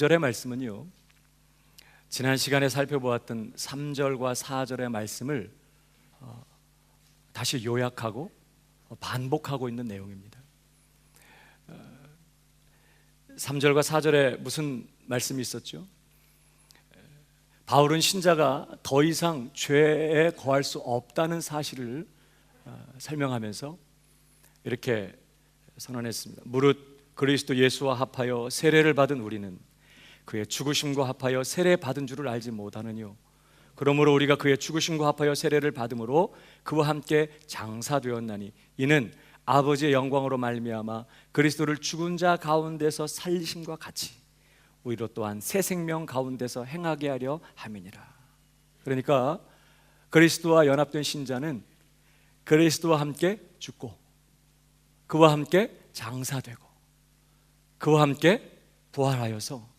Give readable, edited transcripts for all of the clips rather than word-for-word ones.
5절의 말씀은요, 지난 시간에 살펴보았던 3절과 4절의 말씀을 다시 요약하고 반복하고 있는 내용입니다. 3절과 4절에 무슨 말씀이 있었죠? 바울은 신자가 더 이상 죄에 거할 수 없다는 사실을 설명하면서 이렇게 선언했습니다. 무릇 그리스도 예수와 합하여 세례를 받은 우리는 그의 죽으심과 합하여 세례 받은 줄을 알지 못하느뇨. 그러므로 우리가 그의 죽으심과 합하여 세례를 받음으로 그와 함께 장사되었나니 이는 아버지의 영광으로 말미암아 그리스도를 죽은 자 가운데서 살리심과 같이 우리로 또한 새 생명 가운데서 행하게 하려 함이니라. 그러니까 그리스도와 연합된 신자는 그리스도와 함께 죽고 그와 함께 장사되고 그와 함께 부활하여서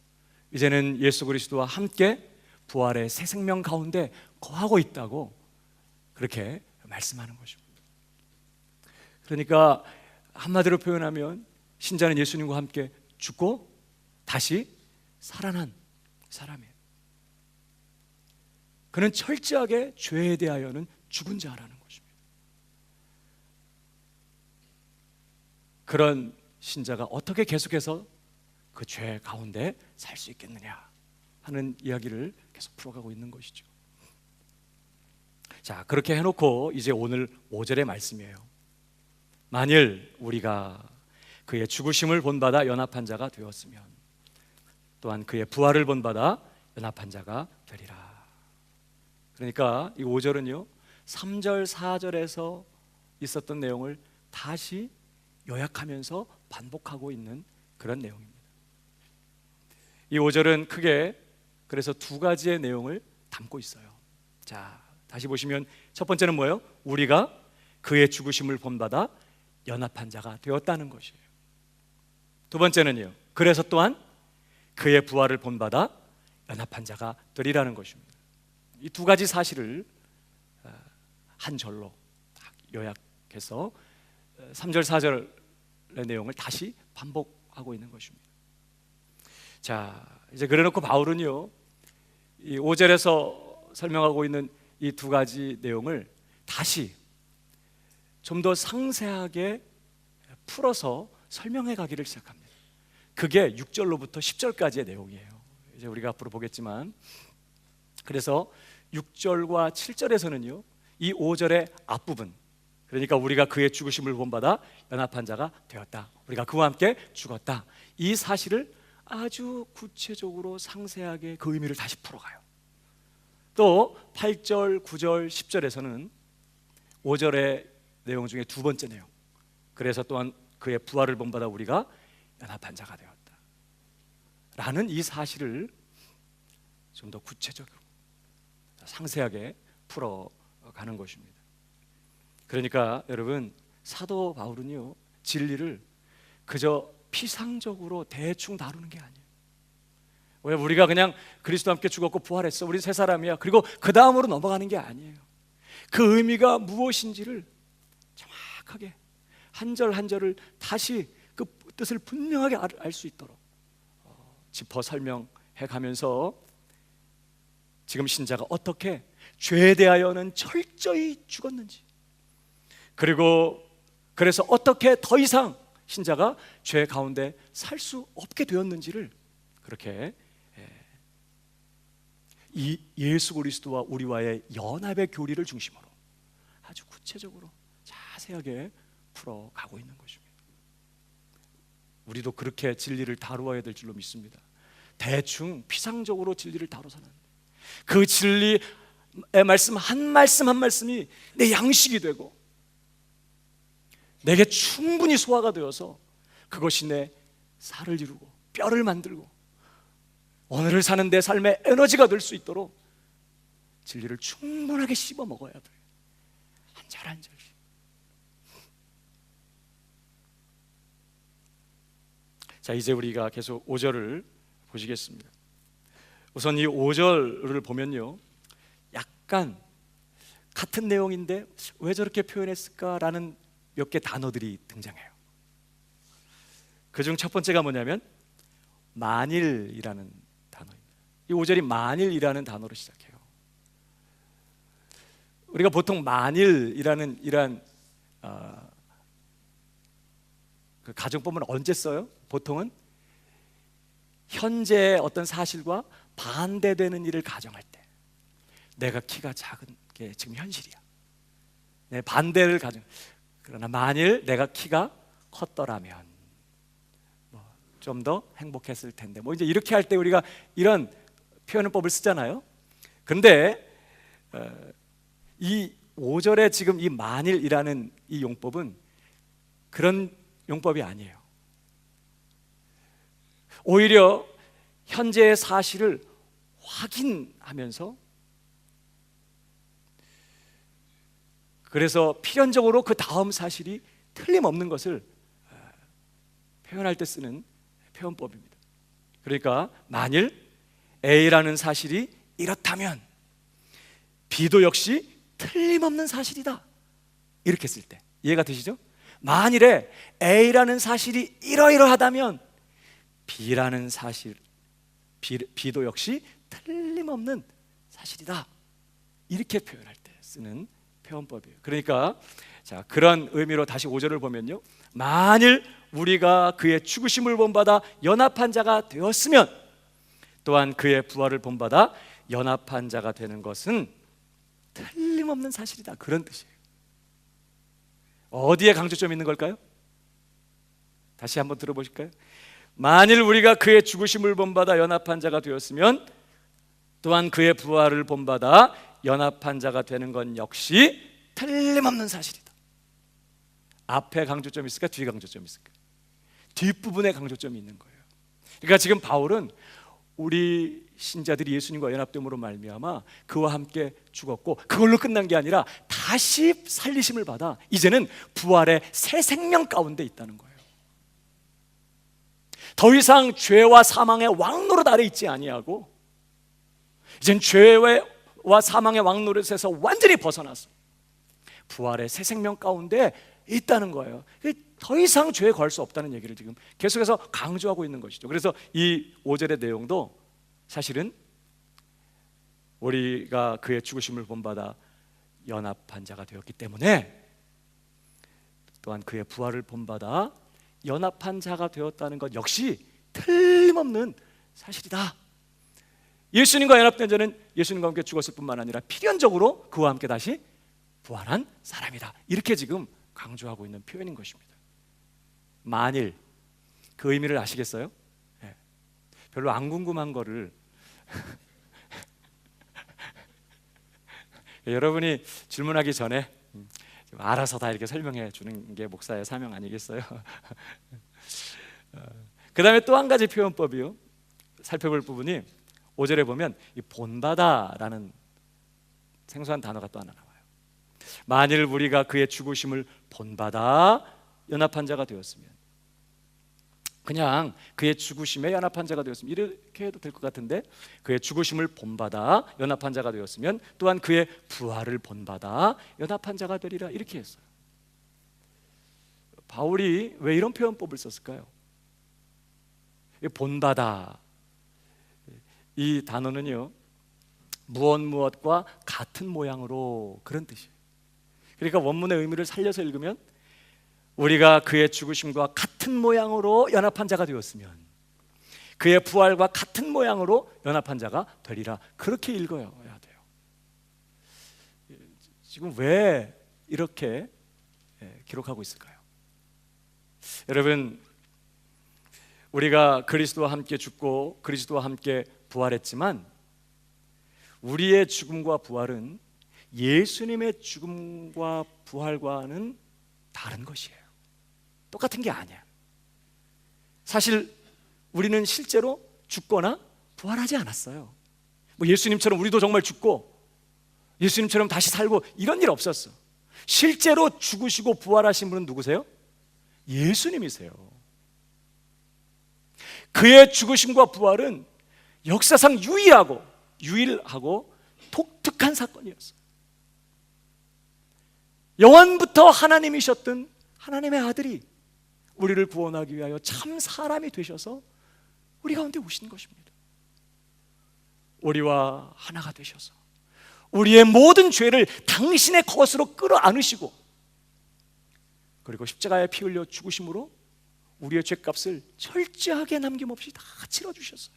이제는 예수 그리스도와 함께 부활의 새 생명 가운데 거하고 있다고 그렇게 말씀하는 것입니다. 그러니까 한마디로 표현하면 신자는 예수님과 함께 죽고 다시 살아난 사람이에요. 그는 철저하게 죄에 대하여는 죽은 자라는 것입니다. 그런 신자가 어떻게 계속해서 그 죄 가운데 살 수 있겠느냐 하는 이야기를 계속 풀어가고 있는 것이죠. 자, 그렇게 해놓고 이제 오늘 5절의 말씀이에요. 만일 우리가 그의 죽으심을 본받아 연합한 자가 되었으면 또한 그의 부활을 본받아 연합한 자가 되리라. 그러니까 이 5절은요 3절 4절에서 있었던 내용을 다시 요약하면서 반복하고 있는 그런 내용입니다. 이 5절은 크게 그래서 두 가지의 내용을 담고 있어요. 자, 다시 보시면 첫 번째는 뭐예요? 우리가 그의 죽으심을 본받아 연합한 자가 되었다는 것이에요. 두 번째는요, 그래서 또한 그의 부활을 본받아 연합한 자가 되리라는 것입니다. 이 두 가지 사실을 한 절로 요약해서 3절 4절의 내용을 다시 반복하고 있는 것입니다. 자, 이제 그래놓고 바울은요 이 5절에서 설명하고 있는 이 두 가지 내용을 다시 좀 더 상세하게 풀어서 설명해 가기를 시작합니다. 그게 6절로부터 10절까지의 내용이에요. 이제 우리가 앞으로 보겠지만, 그래서 6절과 7절에서는요 이 5절의 앞부분, 그러니까 우리가 그의 죽으심을 본받아 연합한 자가 되었다, 우리가 그와 함께 죽었다, 이 사실을 아주 구체적으로 상세하게 그 의미를 다시 풀어가요. 또 8절, 9절, 10절에서는 5절의 내용 중에 두 번째 내용, 그래서 또한 그의 부활을 본받아 우리가 연합한 자가 되었다 라는 이 사실을 좀 더 구체적으로 상세하게 풀어가는 것입니다. 그러니까 여러분, 사도 바울은요 진리를 그저 피상적으로 대충 다루는 게 아니에요. 왜 우리가 그냥 그리스도와 함께 죽었고 부활했어, 우리 새 사람이야, 그리고 그 다음으로 넘어가는 게 아니에요. 그 의미가 무엇인지를 정확하게 한 절 한 절을 다시 그 뜻을 분명하게 알 수 있도록 짚어 설명해 가면서 지금 신자가 어떻게 죄에 대하여는 철저히 죽었는지, 그리고 그래서 어떻게 더 이상 신자가 죄 가운데 살 수 없게 되었는지를 그렇게 이 예수 그리스도와 우리와의 연합의 교리를 중심으로 아주 구체적으로 자세하게 풀어가고 있는 것입니다. 우리도 그렇게 진리를 다루어야 될 줄로 믿습니다. 대충 피상적으로 진리를 다뤄서는 그 진리의 말씀 한 말씀 한 말씀이 내 양식이 되고 내게 충분히 소화가 되어서 그것이 내 살을 이루고 뼈를 만들고 오늘을 사는 내 삶의 에너지가 될 수 있도록 진리를 충분하게 씹어 먹어야 돼요. 한 절 한 절씩. 자, 이제 우리가 계속 5절을 보시겠습니다. 우선 이 5절을 보면요 약간 같은 내용인데 왜 저렇게 표현했을까라는 몇 개 단어들이 등장해요. 그중 첫 번째가 뭐냐면 만일이라는 단어입니다. 이 5절이 만일이라는 단어로 시작해요. 우리가 보통 만일이라는 이러한 그 가정법은 언제 써요? 보통은 현재의 어떤 사실과 반대되는 일을 가정할 때, 내가 키가 작은 게 지금 현실이야. 내 반대를 가정. 그러나 만일 내가 키가 컸더라면 좀 더 행복했을 텐데. 이제 이렇게 할 때 우리가 이런 표현법을 쓰잖아요. 그런데 이 5절에 지금 이 만일이라는 이 용법은 그런 용법이 아니에요. 오히려 현재의 사실을 확인하면서, 그래서 필연적으로 그 다음 사실이 틀림없는 것을 표현할 때 쓰는 표현법입니다. 그러니까 만일 A라는 사실이 이렇다면 B도 역시 틀림없는 사실이다, 이렇게 쓸 때 이해가 되시죠? 만일에 A라는 사실이 이러이러하다면 B라는 사실, B도 역시 틀림없는 사실이다, 이렇게 표현할 때 쓰는 표현법이에요. 그러니까 자, 그런 의미로 다시 5절을 보면요, 만일 우리가 그의 죽으심을 본받아 연합한 자가 되었으면 또한 그의 부활을 본받아 연합한 자가 되는 것은 틀림없는 사실이다, 그런 뜻이에요. 어디에 강조점이 있는 걸까요? 다시 한번 들어보실까요? 만일 우리가 그의 죽으심을 본받아 연합한 자가 되었으면 또한 그의 부활을 본받아 연합한 자가 되는 건 역시 틀림없는 사실이다. 앞에 강조점이 있을까? 뒤에 강조점이 있을까? 뒷부분에 강조점이 있는 거예요. 그러니까 지금 바울은 우리 신자들이 예수님과 연합됨으로 말미암아 그와 함께 죽었고 그걸로 끝난 게 아니라 다시 살리심을 받아 이제는 부활의 새 생명 가운데 있다는 거예요. 더 이상 죄와 사망의 왕노릇 아래 있지 아니하고 이젠 죄와 사망의 왕노릇에서 완전히 벗어나서 부활의 새 생명 가운데 있다는 거예요. 더 이상 죄에 걸 수 없다는 얘기를 지금 계속해서 강조하고 있는 것이죠. 그래서 이 5절의 내용도 사실은 우리가 그의 죽으심을 본받아 연합한 자가 되었기 때문에 또한 그의 부활을 본받아 연합한 자가 되었다는 것 역시 틀림없는 사실이다. 예수님과 연합된 자는 예수님과 함께 죽었을 뿐만 아니라 필연적으로 그와 함께 다시 부활한 사람이다, 이렇게 지금 강조하고 있는 표현인 것입니다. 만일, 그 의미를 아시겠어요? 네. 별로 안 궁금한 거를 여러분이 질문하기 전에 알아서 다 이렇게 설명해 주는 게 목사의 사명 아니겠어요? 그 다음에 또 한 가지 표현법이요, 살펴볼 부분이 5절에 보면 이 본받아라는 생소한 단어가 또 하나 나와요. 만일 우리가 그의 죽으심을 본받아 연합한 자가 되었으면, 그냥 그의 죽으심에 연합한 자가 되었으면 이렇게 해도 될 것 같은데, 그의 죽으심을 본받아 연합한 자가 되었으면 또한 그의 부활을 본받아 연합한 자가 되리라, 이렇게 했어요. 바울이 왜 이런 표현법을 썼을까요? 본받아, 이 단어는요 무엇과 같은 모양으로, 그런 뜻이에요. 그러니까 원문의 의미를 살려서 읽으면 우리가 그의 죽으심과 같은 모양으로 연합한 자가 되었으면 그의 부활과 같은 모양으로 연합한 자가 되리라, 그렇게 읽어야 돼요. 지금 왜 이렇게 기록하고 있을까요? 여러분, 우리가 그리스도와 함께 죽고 그리스도와 함께 부활했지만 우리의 죽음과 부활은 예수님의 죽음과 부활과는 다른 것이에요. 똑같은 게 아니야. 사실 우리는 실제로 죽거나 부활하지 않았어요. 예수님처럼 우리도 정말 죽고 예수님처럼 다시 살고 이런 일 없었어. 실제로 죽으시고 부활하신 분은 누구세요? 예수님이세요. 그의 죽으심과 부활은 역사상 유일하고 독특한 사건이었어요. 영원부터 하나님이셨던 하나님의 아들이 우리를 구원하기 위하여 참 사람이 되셔서 우리 가운데 오신 것입니다. 우리와 하나가 되셔서 우리의 모든 죄를 당신의 것으로 끌어안으시고, 그리고 십자가에 피 흘려 죽으심으로 우리의 죄값을 철저하게 남김없이 다 치러주셨어요.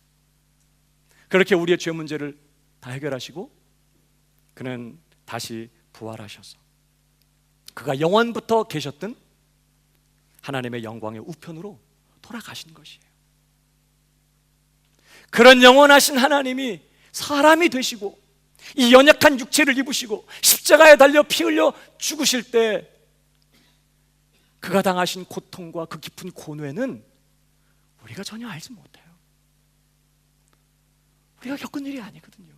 그렇게 우리의 죄 문제를 다 해결하시고 그는 다시 부활하셔서 그가 영원부터 계셨던 하나님의 영광의 우편으로 돌아가신 것이에요. 그런 영원하신 하나님이 사람이 되시고 이 연약한 육체를 입으시고 십자가에 달려 피 흘려 죽으실 때 그가 당하신 고통과 그 깊은 고뇌는 우리가 전혀 알지 못해요. 우리가 겪은 일이 아니거든요.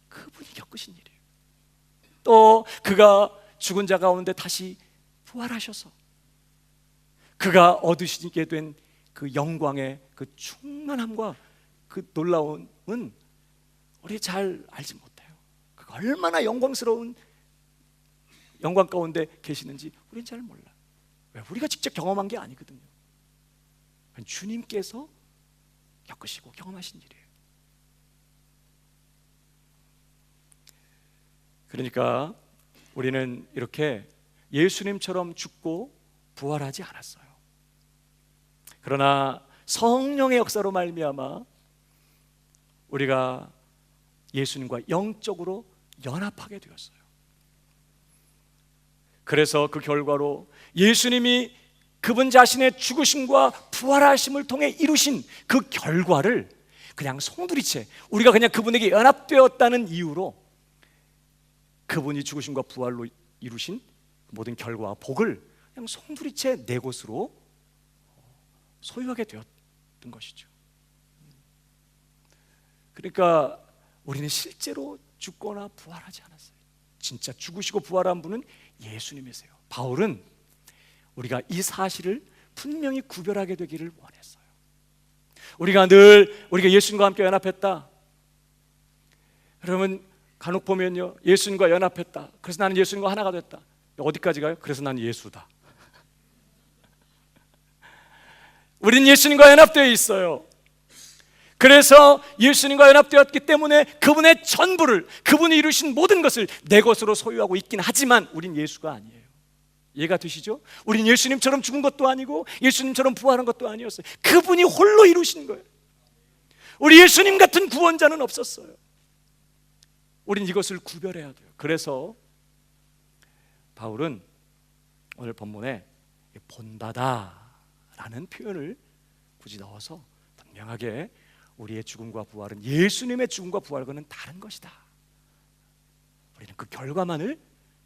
그분이 겪으신 일이에요. 또 그가 죽은 자 가운데 다시 부활하셔서 그가 얻으시게 된 그 영광의 그 충만함과 그 놀라움은 우리 잘 알지 못해요. 그가 얼마나 영광스러운 영광 가운데 계시는지 우리는 잘 몰라요. 왜? 우리가 직접 경험한 게 아니거든요. 주님께서 겪으시고 경험하신 일이에요. 그러니까 우리는 이렇게 예수님처럼 죽고 부활하지 않았어요. 그러나 성령의 역사로 말미암아 우리가 예수님과 영적으로 연합하게 되었어요. 그래서 그 결과로 예수님이 그분 자신의 죽으심과 부활하심을 통해 이루신 그 결과를 그냥 송두리째 우리가 그냥 그분에게 연합되었다는 이유로 그분이 죽으심과 부활로 이루신 모든 결과와 복을 그냥 송두리째 내 것으로 소유하게 되었던 것이죠. 그러니까 우리는 실제로 죽거나 부활하지 않았어요. 진짜 죽으시고 부활한 분은 예수님이세요. 바울은 우리가 이 사실을 분명히 구별하게 되기를 원했어요. 우리가 예수님과 함께 연합했다. 그러면 간혹 보면요, 예수님과 연합했다. 그래서 나는 예수님과 하나가 됐다. 어디까지 가요? 그래서 나는 예수다. 우린 예수님과 연합되어 있어요. 그래서 예수님과 연합되었기 때문에 그분의 전부를, 그분이 이루신 모든 것을 내 것으로 소유하고 있긴 하지만 우린 예수가 아니에요. 이해가 되시죠? 우린 예수님처럼 죽은 것도 아니고 예수님처럼 부활한 것도 아니었어요. 그분이 홀로 이루신 거예요. 우리 예수님 같은 구원자는 없었어요. 우린 이것을 구별해야 돼요. 그래서 바울은 오늘 본문에 본받아라는 표현을 굳이 넣어서 분명하게 우리의 죽음과 부활은 예수님의 죽음과 부활과는 다른 것이다. 우리는 그 결과만을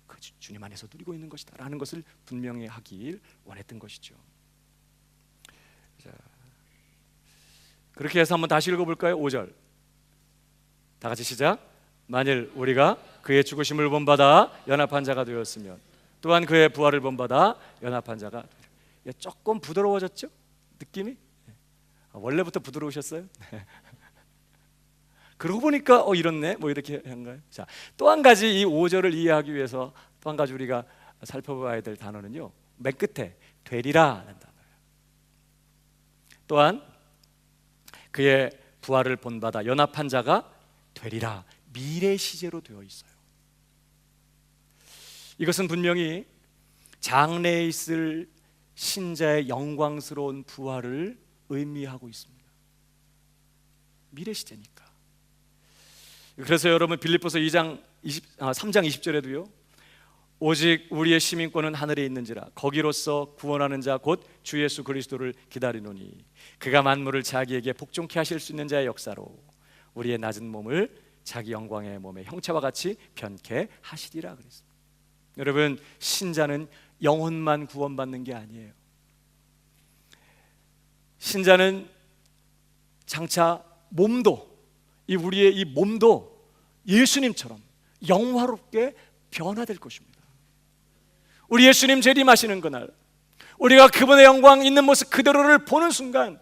그 주님 안에서 누리고 있는 것이다 라는 것을 분명히 하길 원했던 것이죠. 자, 그렇게 해서 한번 다시 읽어볼까요? 5절 다 같이 시작. 만일 우리가 그의 죽으심을 본받아 연합한 자가 되었으면 또한 그의 부활을 본받아 연합한 자가 되리라. 조금 부드러워졌죠? 느낌이? 원래부터 부드러우셨어요? 그러고 보니까 이렇네? 뭐 이렇게 한가요? 자, 또 한 가지 이 5절을 이해하기 위해서 또 한 가지 우리가 살펴봐야 될 단어는요, 맨 끝에 되리라는 단어예요. 또한 그의 부활을 본받아 연합한 자가 되리라, 미래 시제로 되어 있어요. 이것은 분명히 장래에 있을 신자의 영광스러운 부활을 의미하고 있습니다. 미래 시제니까. 그래서 여러분 빌립보서 3장 20절에도요, 오직 우리의 시민권은 하늘에 있는지라 거기로서 구원하는 자 곧 주 예수 그리스도를 기다리노니 그가 만물을 자기에게 복종케 하실 수 있는 자의 역사로 우리의 낮은 몸을 자기 영광의 몸의 형체와 같이 변케 하시리라 그랬습니다. 여러분, 신자는 영혼만 구원받는 게 아니에요. 신자는 장차 몸도, 우리의 이 몸도 예수님처럼 영화롭게 변화될 것입니다. 우리 예수님 재림하시는 그날, 우리가 그분의 영광 있는 모습 그대로를 보는 순간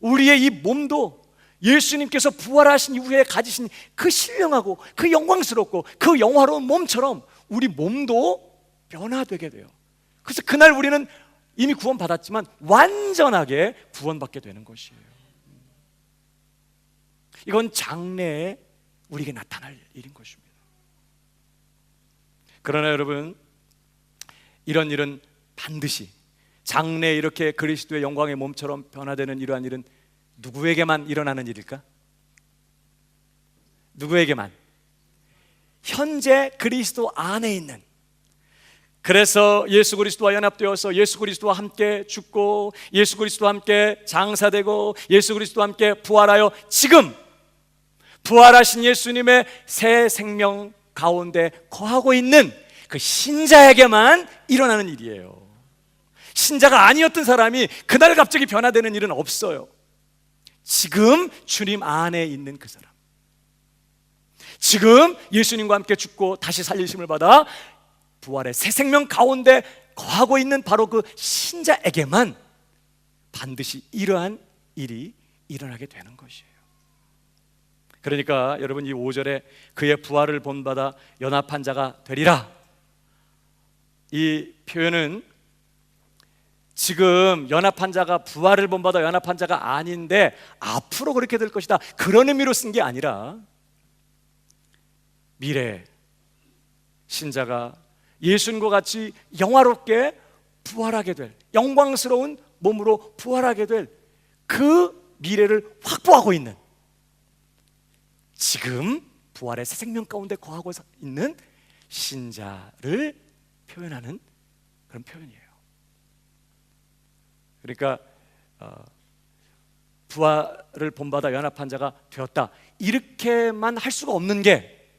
우리의 이 몸도 예수님께서 부활하신 이후에 가지신 그 신령하고 그 영광스럽고 그 영화로운 몸처럼 우리 몸도 변화되게 돼요. 그래서 그날 우리는 이미 구원받았지만 완전하게 구원받게 되는 것이에요. 이건 장래에 우리에게 나타날 일인 것입니다. 그러나 여러분, 이런 일은 반드시 장래에 이렇게 그리스도의 영광의 몸처럼 변화되는 이러한 일은 누구에게만 일어나는 일일까? 누구에게만? 현재 그리스도 안에 있는, 그래서 예수 그리스도와 연합되어서 예수 그리스도와 함께 죽고 예수 그리스도와 함께 장사되고 예수 그리스도와 함께 부활하여 지금 부활하신 예수님의 새 생명 가운데 거하고 있는 그 신자에게만 일어나는 일이에요. 신자가 아니었던 사람이 그날 갑자기 변화되는 일은 없어요. 지금 주님 안에 있는 그 사람, 지금 예수님과 함께 죽고 다시 살리심을 받아 부활의 새 생명 가운데 거하고 있는 바로 그 신자에게만 반드시 이러한 일이 일어나게 되는 것이에요. 그러니까 여러분, 이 5절에 그의 부활을 본받아 연합한 자가 되리라, 이 표현은 지금 연합한 자가 부활을 본받아 연합한 자가 아닌데 앞으로 그렇게 될 것이다, 그런 의미로 쓴 게 아니라 미래 신자가 예수님과 같이 영화롭게 부활하게 될, 영광스러운 몸으로 부활하게 될 그 미래를 확보하고 있는, 지금 부활의 새 생명 가운데 거하고 있는 신자를 표현하는 그런 표현이에요. 그러니까 부활을 본받아 연합한 자가 되었다, 이렇게만 할 수가 없는 게,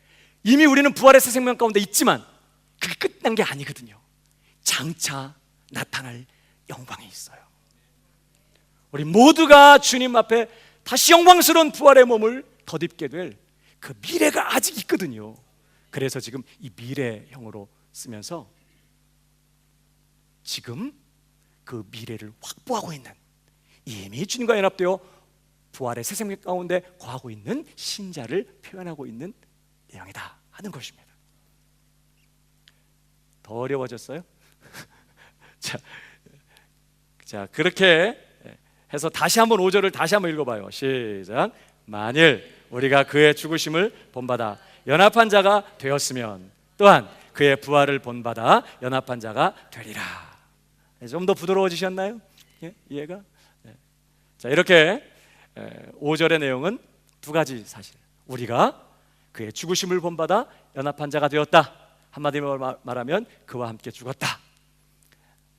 이미 우리는 부활의 새 생명 가운데 있지만 그게 끝난 게 아니거든요. 장차 나타날 영광이 있어요. 우리 모두가 주님 앞에 다시 영광스러운 부활의 몸을 덧입게 될 그 미래가 아직 있거든요. 그래서 지금 이 미래형으로 쓰면서 지금 그 미래를 확보하고 있는, 이미 주님과 연합되어 부활의 새 생명 가운데 거하고 있는 신자를 표현하고 있는 내용이다 하는 것입니다. 더 어려워졌어요? 자, 그렇게 해서 다시 한번 5절을 다시 한번 읽어봐요. 시작. 만일 우리가 그의 죽으심을 본받아 연합한 자가 되었으면 또한 그의 부활을 본받아 연합한 자가 되리라. 좀 더 부드러워지셨나요? 이해가? 자, 이렇게 5절의 내용은 두 가지 사실, 우리가 그의 죽으심을 본받아 연합한 자가 되었다, 한마디로 말하면 그와 함께 죽었다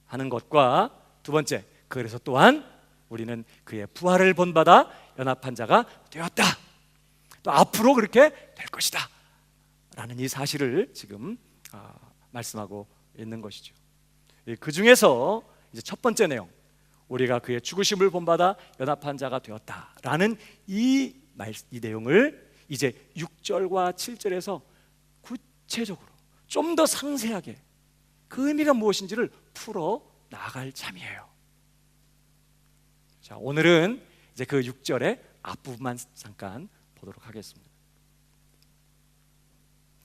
하는 것과, 두 번째, 그래서 또한 우리는 그의 부활을 본받아 연합한 자가 되었다, 또 앞으로 그렇게 될 것이다 라는 이 사실을 지금 말씀하고 있는 것이죠. 그 중에서 이제 첫 번째 내용, 우리가 그의 죽으심을 본받아 연합한 자가 되었다라는 이 내용을 이제 6절과 7절에서 구체적으로 좀 더 상세하게 그 의미가 무엇인지를 풀어 나갈 참이에요. 자, 오늘은 이제 그 6절의 앞부분만 잠깐 보도록 하겠습니다.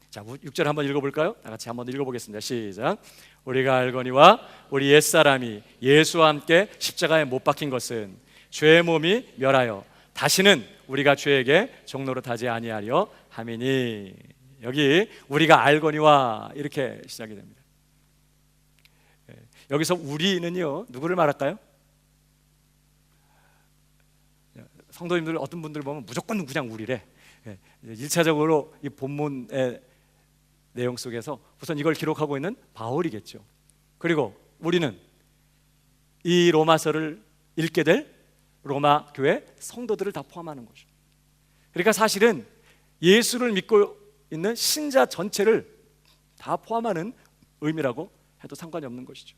자, 6절 한번 읽어볼까요? 다 같이 한번 읽어보겠습니다. 시작. 우리가 알거니와 우리 옛사람이 예수와 함께 십자가에 못 박힌 것은 죄의 몸이 멸하여 다시는 우리가 죄에게 종노릇하지 아니하려 함이니. 여기 우리가 알거니와 이렇게 시작이 됩니다. 여기서 우리는요, 누구를 말할까요? 성도님들 어떤 분들 보면 무조건 그냥 우리래. 1차적으로 이 본문의 내용 속에서 우선 이걸 기록하고 있는 바울이겠죠. 그리고 우리는 이 로마서를 읽게 될 로마 교회 성도들을 다 포함하는 거죠. 그러니까 사실은 예수를 믿고 있는 신자 전체를 다 포함하는 의미라고 해도 상관이 없는 것이죠.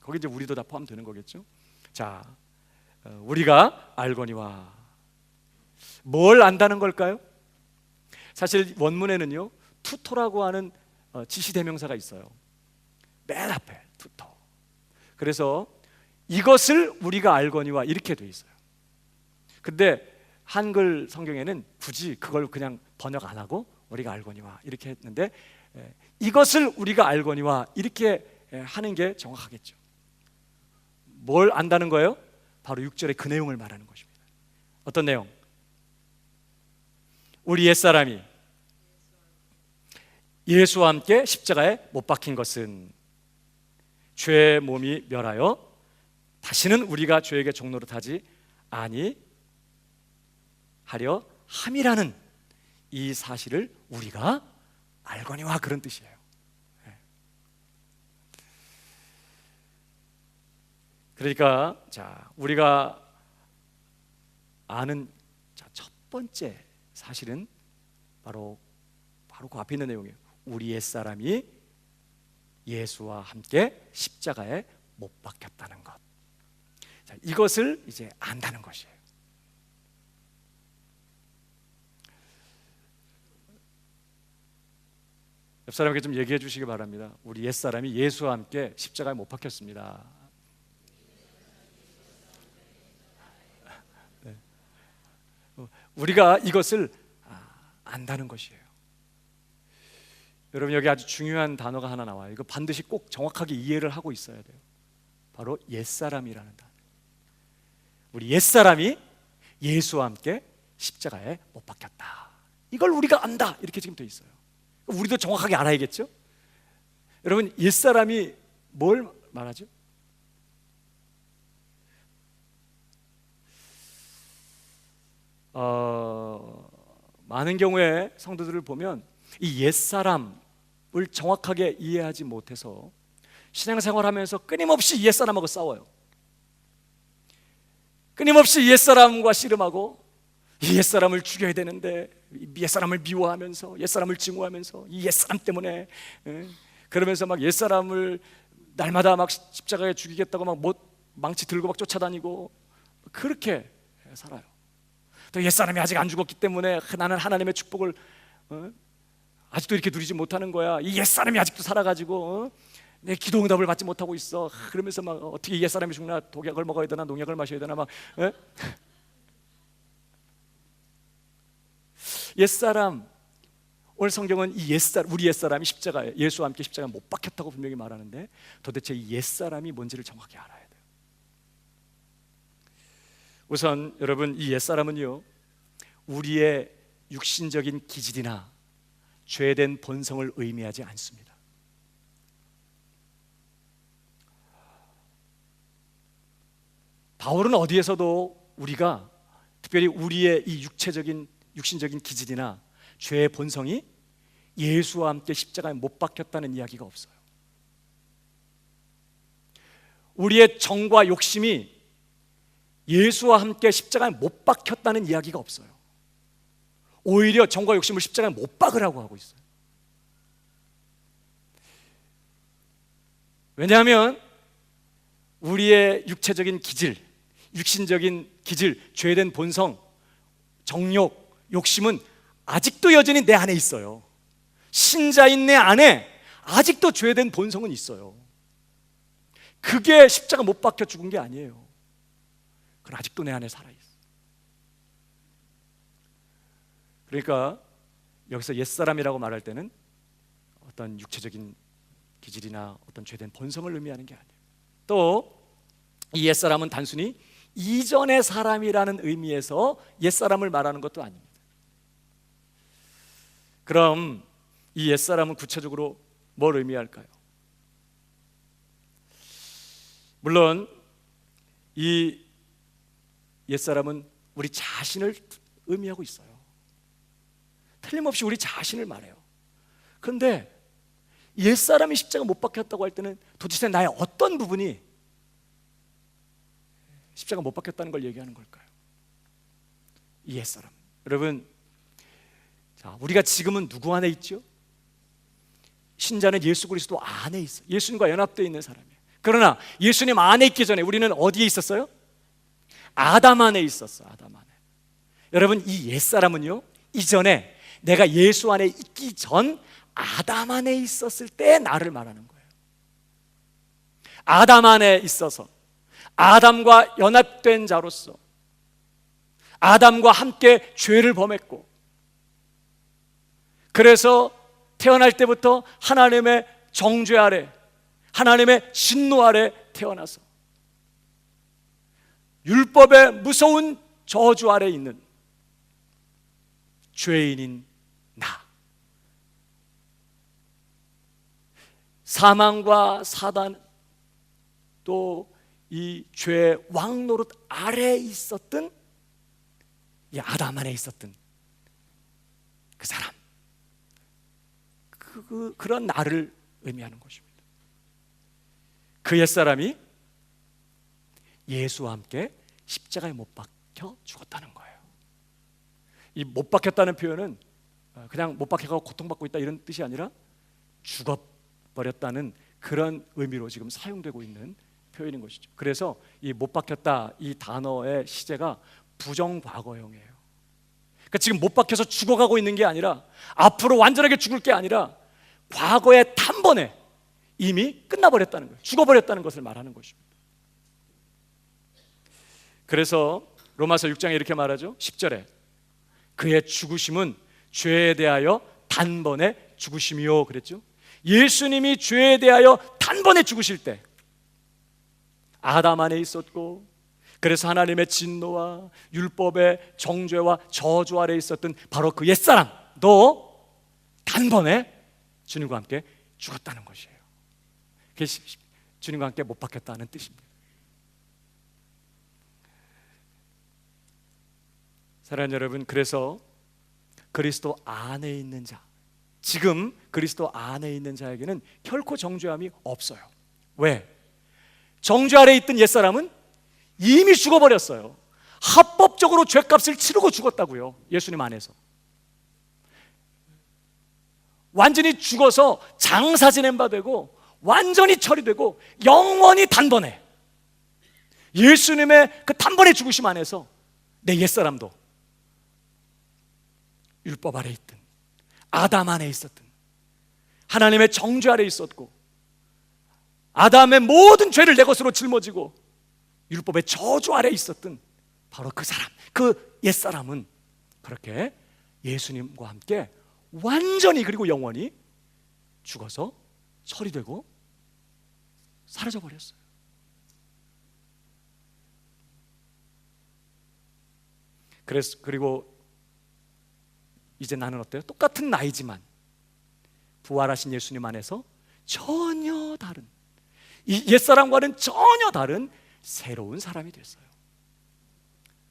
거기 이제 우리도 다 포함되는 거겠죠. 자, 우리가 알거니와, 뭘 안다는 걸까요? 사실 원문에는요, 투토라고 하는 지시대명사가 있어요. 맨 앞에 투토. 그래서 이것을 우리가 알거니와 이렇게 돼 있어요. 근데 한글 성경에는 굳이 그걸 그냥 번역 안 하고 우리가 알거니와 이렇게 했는데, 이것을 우리가 알거니와 이렇게 하는 게 정확하겠죠. 뭘 안다는 거예요? 바로 6절의 그 내용을 말하는 것입니다. 어떤 내용? 우리 옛사람이 예수와 함께 십자가에 못 박힌 것은 죄의 몸이 멸하여 다시는 우리가 죄에게 종노릇하지 아니하려 함이라는 이 사실을 우리가 알거니와, 그런 뜻이에요. 그러니까 우리가 아는 첫 번째 사실은 바로 그 앞에 있는 내용이에요. 우리 옛사람이 예수와 함께 십자가에 못 박혔다는 것. 이것을 이제 안다는 것이에요. 옆 사람에게 좀 얘기해 주시기 바랍니다. 우리 옛사람이 예수와 함께 십자가에 못 박혔습니다. 네. 우리가 이것을 안다는 것이에요. 여러분, 여기 아주 중요한 단어가 하나 나와요. 이거 반드시 꼭 정확하게 이해를 하고 있어야 돼요. 바로 옛사람이라는 단어. 우리 옛사람이 예수와 함께 십자가에 못 박혔다. 이걸 우리가 안다. 이렇게 지금 돼 있어요. 우리도 정확하게 알아야겠죠? 여러분, 옛사람이 뭘 말하죠? 많은 경우에 성도들을 보면 이 옛사람을 정확하게 이해하지 못해서 신앙생활하면서 끊임없이 옛사람하고 싸워요. 끊임없이 옛사람과 씨름하고, 이 옛사람을 죽여야 되는데 옛사람을 미워하면서, 옛사람을 증오하면서, 이 옛사람 때문에, 그러면서 막 옛사람을 날마다 막 십자가에 죽이겠다고 막 망치 들고 막 쫓아다니고 그렇게 살아요. 또 옛사람이 아직 안 죽었기 때문에 나는 하나님의 축복을 아직도 이렇게 누리지 못하는 거야. 이 옛사람이 아직도 살아가지고 내 기도 응답을 받지 못하고 있어. 그러면서 막 어떻게 옛사람이 죽나, 독약을 먹어야 되나, 농약을 마셔야 되나 막. 옛사람, 오늘 성경은 이 옛사람, 우리 옛사람이 십자가에, 예수와 함께 십자가에 못 박혔다고 분명히 말하는데, 도대체 이 옛사람이 뭔지를 정확히 알아야 돼요. 우선 여러분, 이 옛사람은요, 우리의 육신적인 기질이나 죄된 본성을 의미하지 않습니다. 바울은 어디에서도 우리가 특별히 우리의 이 육신적인 기질이나 죄의 본성이 예수와 함께 십자가에 못 박혔다는 이야기가 없어요. 우리의 정과 욕심이 예수와 함께 십자가에 못 박혔다는 이야기가 없어요. 오히려 정과 욕심을 십자가에 못 박으라고 하고 있어요. 왜냐하면 우리의 육체적인 기질, 육신적인 기질, 죄된 본성, 정욕, 욕심은 아직도 여전히 내 안에 있어요. 신자인 내 안에 아직도 죄된 본성은 있어요. 그게 십자가 못 박혀 죽은 게 아니에요. 그건 아직도 내 안에 살아있어. 그러니까 여기서 옛사람이라고 말할 때는 어떤 육체적인 기질이나 어떤 죄된 본성을 의미하는 게 아니에요. 또 이 옛사람은 단순히 이전의 사람이라는 의미에서 옛사람을 말하는 것도 아닙니다. 그럼 이 옛사람은 구체적으로 뭘 의미할까요? 물론 이 옛사람은 우리 자신을 의미하고 있어요. 틀림없이 우리 자신을 말해요. 그런데 옛사람이 십자가 못 박혔다고 할 때는 도대체 나의 어떤 부분이 십자가 못 박혔다는 걸 얘기하는 걸까요? 이 옛사람. 여러분, 우리가 지금은 누구 안에 있죠? 신자는 예수 그리스도 안에 있어요. 예수님과 연합되어 있는 사람이에요. 그러나 예수님 안에 있기 전에 우리는 어디에 있었어요? 아담 안에 있었어. 아담 안에. 여러분, 이 옛사람은요, 이전에 내가 예수 안에 있기 전 아담 안에 있었을 때 나를 말하는 거예요. 아담 안에 있어서 아담과 연합된 자로서 아담과 함께 죄를 범했고, 그래서 태어날 때부터 하나님의 정죄 아래, 하나님의 진노 아래 태어나서 율법의 무서운 저주 아래 있는 죄인인 나. 사망과 사단, 또 이 죄의 왕노릇 아래에 있었던 이 아담 안에 있었던 그 사람, 그런 나를 의미하는 것입니다. 그 옛사람이 예수와 함께 십자가에 못 박혀 죽었다는 거예요. 이 못 박혔다는 표현은 그냥 못 박혀서 고통받고 있다 이런 뜻이 아니라 죽어버렸다는 그런 의미로 지금 사용되고 있는 표현인 것이죠. 그래서 이 못 박혔다 이 단어의 시제가 부정과거형이에요. 그러니까 지금 못 박혀서 죽어가고 있는 게 아니라, 앞으로 완전하게 죽을 게 아니라 과거의 단번에 이미 끝나버렸다는 거예요. 죽어버렸다는 것을 말하는 것입니다. 그래서 로마서 6장에 이렇게 말하죠. 10절에 그의 죽으심은 죄에 대하여 단번에 죽으심이요 그랬죠. 예수님이 죄에 대하여 단번에 죽으실 때 아담 안에 있었고, 그래서 하나님의 진노와 율법의 정죄와 저주 아래 있었던 바로 그 옛사람도 단번에 주님과 함께 죽었다는 것이에요. 그게 주님과 함께 못 박혔다는 뜻입니다. 사랑하는 여러분, 그래서 그리스도 안에 있는 자, 지금 그리스도 안에 있는 자에게는 결코 정죄함이 없어요. 왜? 정죄 아래 있던 옛사람은 이미 죽어버렸어요. 합법적으로 죄값을 치르고 죽었다고요. 예수님 안에서 완전히 죽어서 장사 지낸 바 되고 완전히 처리되고 영원히 단번에, 예수님의 그 단번에 죽으심 안에서 내 옛사람도 율법 아래 있던 아담 안에 있었던 하나님의 정죄 아래 있었고, 아담의 모든 죄를 내 것으로 짊어지고 율법의 저주 아래 있었던 바로 그 사람, 그 옛사람은 그렇게 예수님과 함께 완전히 그리고 영원히 죽어서 처리되고 사라져버렸어요. 그리고 이제 나는 어때요? 똑같은 나이지만 부활하신 예수님 안에서 전혀 다른, 이 옛사람과는 전혀 다른 새로운 사람이 됐어요.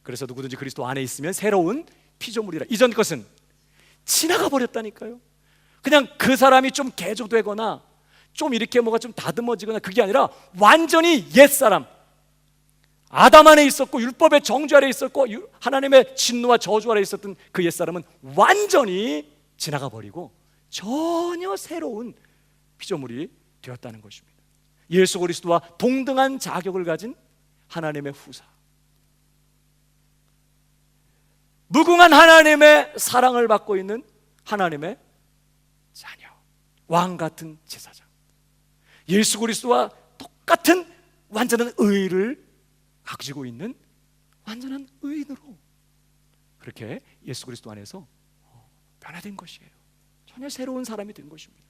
그래서 누구든지 그리스도 안에 있으면 새로운 피조물이라. 이전 것은 지나가 버렸다니까요. 그냥 그 사람이 좀 개조되거나 좀 이렇게 뭐가 좀 다듬어지거나 그게 아니라 완전히 옛사람, 아담 안에 있었고 율법의 정죄 아래 있었고 하나님의 진노와 저주 아래 있었던 그 옛사람은 완전히 지나가 버리고 전혀 새로운 피조물이 되었다는 것입니다. 예수 그리스도와 동등한 자격을 가진 하나님의 후사, 무궁한 하나님의 사랑을 받고 있는 하나님의 자녀, 왕 같은 제사장, 예수 그리스도와 똑같은 완전한 의를 가지고 있는 완전한 의인으로 그렇게 예수 그리스도 안에서 변화된 것이에요. 전혀 새로운 사람이 된 것입니다.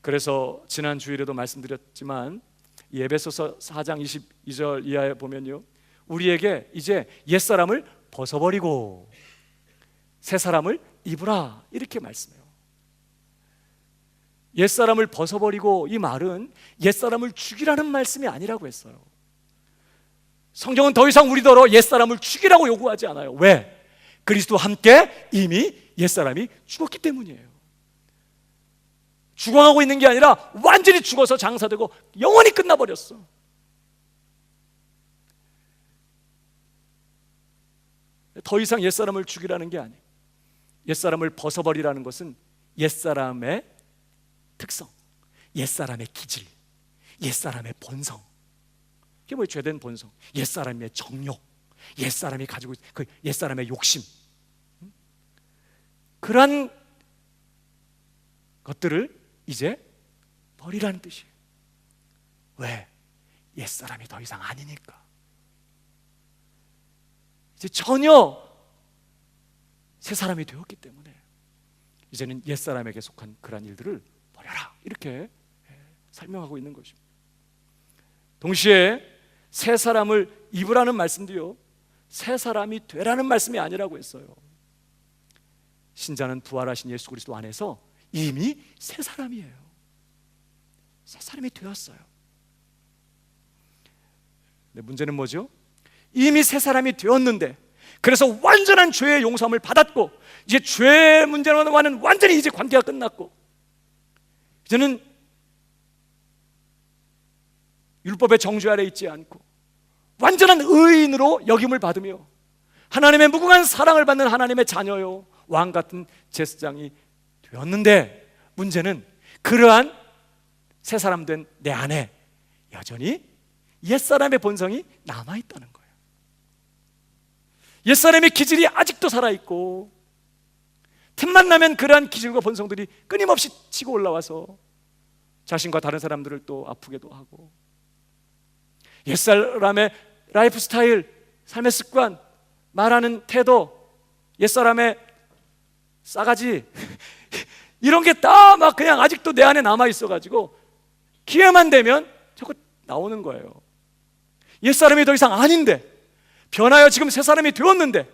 그래서 지난 주일에도 말씀드렸지만 이 에베소서 4장 22절 이하에 보면요, 우리에게 이제 옛사람을 벗어버리고 새사람을 입으라 이렇게 말씀해요. 옛사람을 벗어버리고, 이 말은 옛사람을 죽이라는 말씀이 아니라고 했어요. 성경은 더 이상 우리더러 옛사람을 죽이라고 요구하지 않아요. 왜? 그리스도와 함께 이미 옛사람이 죽었기 때문이에요. 죽어가고 있는 게 아니라 완전히 죽어서 장사되고 영원히 끝나버렸어. 더 이상 옛사람을 죽이라는 게 아니에요. 옛사람을 벗어버리라는 것은 옛사람의 특성, 옛사람의 기질, 옛사람의 본성, 그게 뭐예요? 죄된 본성, 옛사람의 정욕, 옛사람이 가지고 있는 그 옛사람의 욕심, 그러한 것들을 이제 버리라는 뜻이에요. 왜? 옛사람이 더 이상 아니니까. 이제 전혀 새 사람이 되었기 때문에 이제는 옛사람에게 속한 그러한 일들을 버려라 이렇게 설명하고 있는 것입니다. 동시에 새 사람을 입으라는 말씀도요, 새 사람이 되라는 말씀이 아니라고 했어요. 신자는 부활하신 예수 그리스도 안에서 이미 새 사람이에요. 새 사람이 되었어요. 근데 문제는 뭐죠? 이미 새 사람이 되었는데, 그래서 완전한 죄의 용서함을 받았고, 이제 죄 문제와는 완전히 이제 관계가 끝났고, 이제는 율법의 정죄 아래 있지 않고 완전한 의인으로 여김을 받으며 하나님의 무궁한 사랑을 받는 하나님의 자녀요, 왕 같은 제사장이 되었는데, 문제는 그러한 새 사람 된 내 안에 여전히 옛사람의 본성이 남아있다는 거예요. 옛사람의 기질이 아직도 살아있고, 틈만 나면 그러한 기질과 본성들이 끊임없이 치고 올라와서 자신과 다른 사람들을 또 아프게도 하고, 옛사람의 라이프 스타일, 삶의 습관, 말하는 태도, 옛사람의 싸가지 이런 게 다 막 그냥 아직도 내 안에 남아있어가지고 기회만 되면 자꾸 나오는 거예요. 옛사람이 더 이상 아닌데, 변하여 지금 새 사람이 되었는데,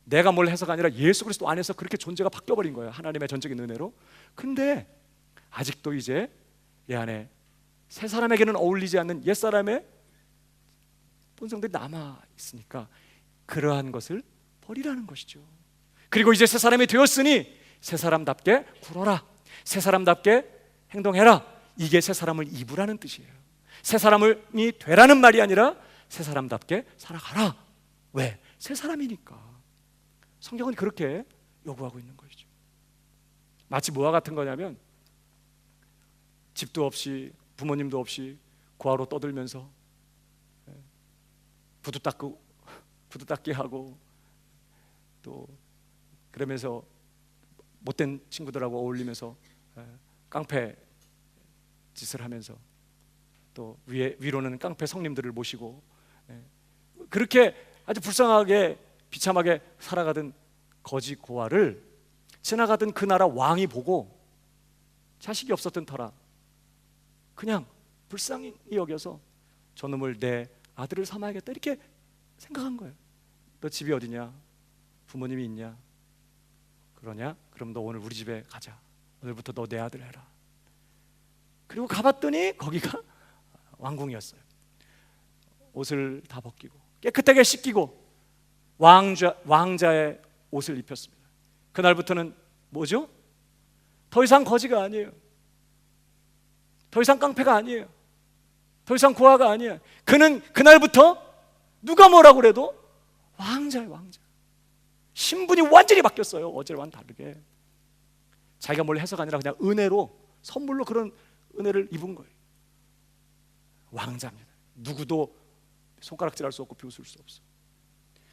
내가 뭘 해서가 아니라 예수 그리스도 안에서 그렇게 존재가 바뀌어버린 거예요, 하나님의 전적인 은혜로. 근데 아직도 이제 내 안에 새 사람에게는 어울리지 않는 옛사람의 본성들이 남아있으니까 그러한 것을 버리라는 것이죠. 그리고 이제 새 사람이 되었으니 새 사람답게 굴어라, 새 사람답게 행동해라. 이게 새 사람을 입으라는 뜻이에요. 새 사람이 되라는 말이 아니라 새 사람답게 살아가라. 왜? 새 사람이니까. 성경은 그렇게 요구하고 있는 것이죠. 마치 뭐와 같은 거냐면, 집도 없이 부모님도 없이 고아로 떠들면서 부두 닦기 하고, 또 그러면서 못된 친구들하고 어울리면서 깡패 짓을 하면서, 또 위로는 깡패 성님들을 모시고, 그렇게 아주 불쌍하게 비참하게 살아가던 거지 고아를 지나가던 그 나라 왕이 보고 자식이 없었던 터라 그냥 불쌍히 여겨서 저놈을 내 아들을 삼아야겠다 이렇게 생각한 거예요. 너 집이 어디냐? 부모님이 있냐? 그러냐? 그럼 너 오늘 우리 집에 가자. 오늘부터 너 내 아들 해라. 그리고 가봤더니 거기가 왕궁이었어요. 옷을 다 벗기고 깨끗하게 씻기고 왕자의 옷을 입혔습니다. 그날부터는 뭐죠? 더 이상 거지가 아니에요. 더 이상 깡패가 아니에요. 더 이상 고아가 아니에요. 그는 그날부터 누가 뭐라고 그래도 왕자예요, 왕자. 신분이 완전히 바뀌었어요. 어제와는 다르게. 자기가 뭘 해서가 아니라 그냥 은혜로, 선물로 그런 은혜를 입은 거예요. 왕자입니다. 누구도 손가락질할 수 없고 비웃을 수 없어.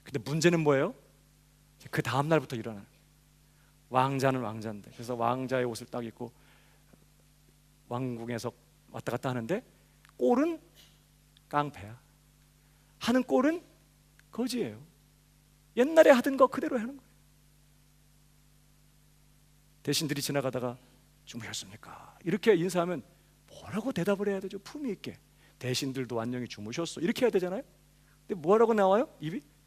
근데 문제는 뭐예요? 그 다음 날부터 일어나는 거예요. 왕자는 왕자인데, 그래서 왕자의 옷을 딱 입고 왕궁에서 왔다 갔다 하는데 꼴은 깡패야. 하는 꼴은 거지예요. 옛날에 하던 거 그대로 하는 거예요. 대신들이 지나가다가 주무셨습니까? 이렇게 인사하면 뭐라고 대답을 해야 되죠? 품위 있게. 대신들도 안녕히 주무셨어 이렇게 해야 되잖아요. 근데 뭐라고 나와요?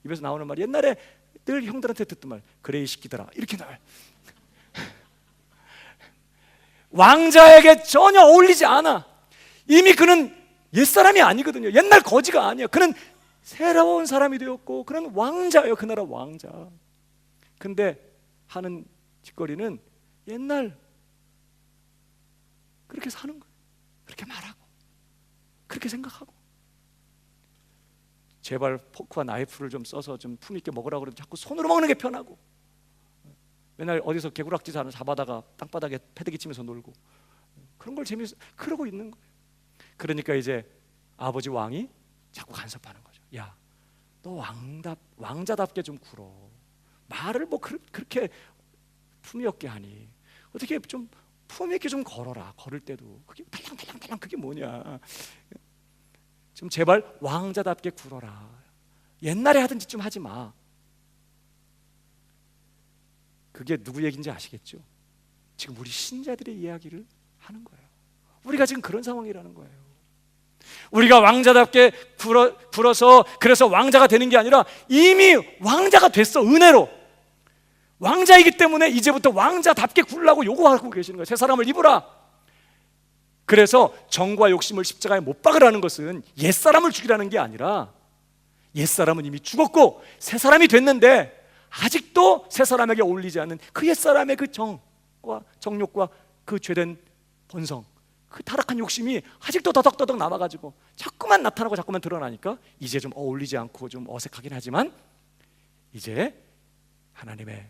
입에서 나오는 말이 옛날에 늘 형들한테 듣던 말, 그래 이 시키더라 이렇게 나와요. 왕자에게 전혀 어울리지 않아. 이미 그는 옛사람이 아니거든요. 옛날 거지가 아니야. 그는 새로운 사람이 되었고 그는 왕자예요. 그 나라 왕자. 근데 하는 짓거리는 옛날 그렇게 사는 거예요. 그렇게 말하고 그렇게 생각하고. 제발 포크와 나이프를 좀 써서 좀 품 있게 먹으라고 그래도 자꾸 손으로 먹는 게 편하고, 맨날 어디서 개구락지 잡아다가 땅바닥에 패대기 치면서 놀고, 그런 걸 재미있어 그러고 있는 거예요. 그러니까 이제 아버지 왕이 자꾸 간섭하는 거죠. 야, 너 왕자답게 좀 굴어. 말을 뭐 그렇게 품위 없게 하니 어떻게 좀 품위 있게 좀 걸어라. 걸을 때도 그게 달랑달랑 그게 뭐냐. 좀 제발 왕자답게 굴어라. 옛날에 하던 짓 좀 하지 마. 그게 누구 얘기인지 아시겠죠? 지금 우리 신자들의 이야기를 하는 거예요. 우리가 지금 그런 상황이라는 거예요. 우리가 왕자답게 굴어서 그래서 왕자가 되는 게 아니라 이미 왕자가 됐어. 은혜로 왕자이기 때문에 이제부터 왕자답게 굴라고 요구하고 계시는 거예요. 새 사람을 입으라. 그래서 정과 욕심을 십자가에 못 박으라는 것은 옛사람을 죽이라는 게 아니라 옛사람은 이미 죽었고 새 사람이 됐는데 아직도 새 사람에게 어울리지 않는 그 옛사람의 그 정과 정욕과 그 죄된 본성, 그 타락한 욕심이 아직도 더덕더덕 남아가지고 자꾸만 나타나고 자꾸만 드러나니까 이제 좀 어울리지 않고 좀 어색하긴 하지만 이제 하나님의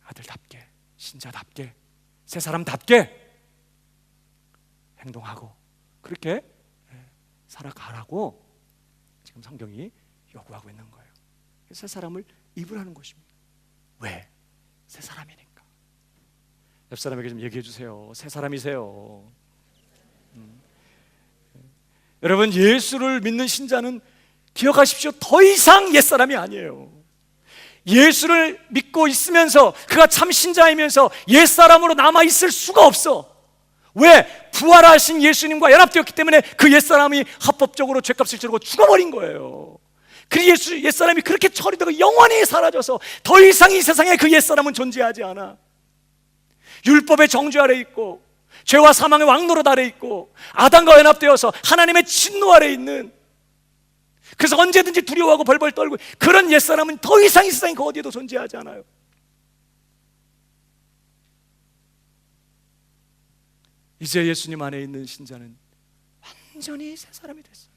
아들답게, 신자답게, 새 사람답게 행동하고 그렇게 살아가라고 지금 성경이 요구하고 있는 거예요. 새 사람을 입으라는 것입니다. 왜? 새 사람이니까. 옆 사람에게 좀 얘기해 주세요. 새 사람이세요. 여러분, 예수를 믿는 신자는 기억하십시오. 더 이상 옛사람이 아니에요. 예수를 믿고 있으면서 그가 참 신자이면서 옛사람으로 남아있을 수가 없어. 왜? 부활하신 예수님과 연합되었기 때문에 그 옛사람이 합법적으로 죄값을 치르고 죽어버린 거예요. 그 옛사람이 그렇게 처리되고 영원히 사라져서 더 이상 이 세상에 그 옛사람은 존재하지 않아. 율법의 정죄 아래 있고 죄와 사망의 왕노릇 아래 있고 아담과 연합되어서 하나님의 진노 아래 있는, 그래서 언제든지 두려워하고 벌벌 떨고 그런 옛사람은 더 이상 이 세상에 그 어디에도 존재하지 않아요. 이제 예수님 안에 있는 신자는 완전히 새 사람이 됐어요.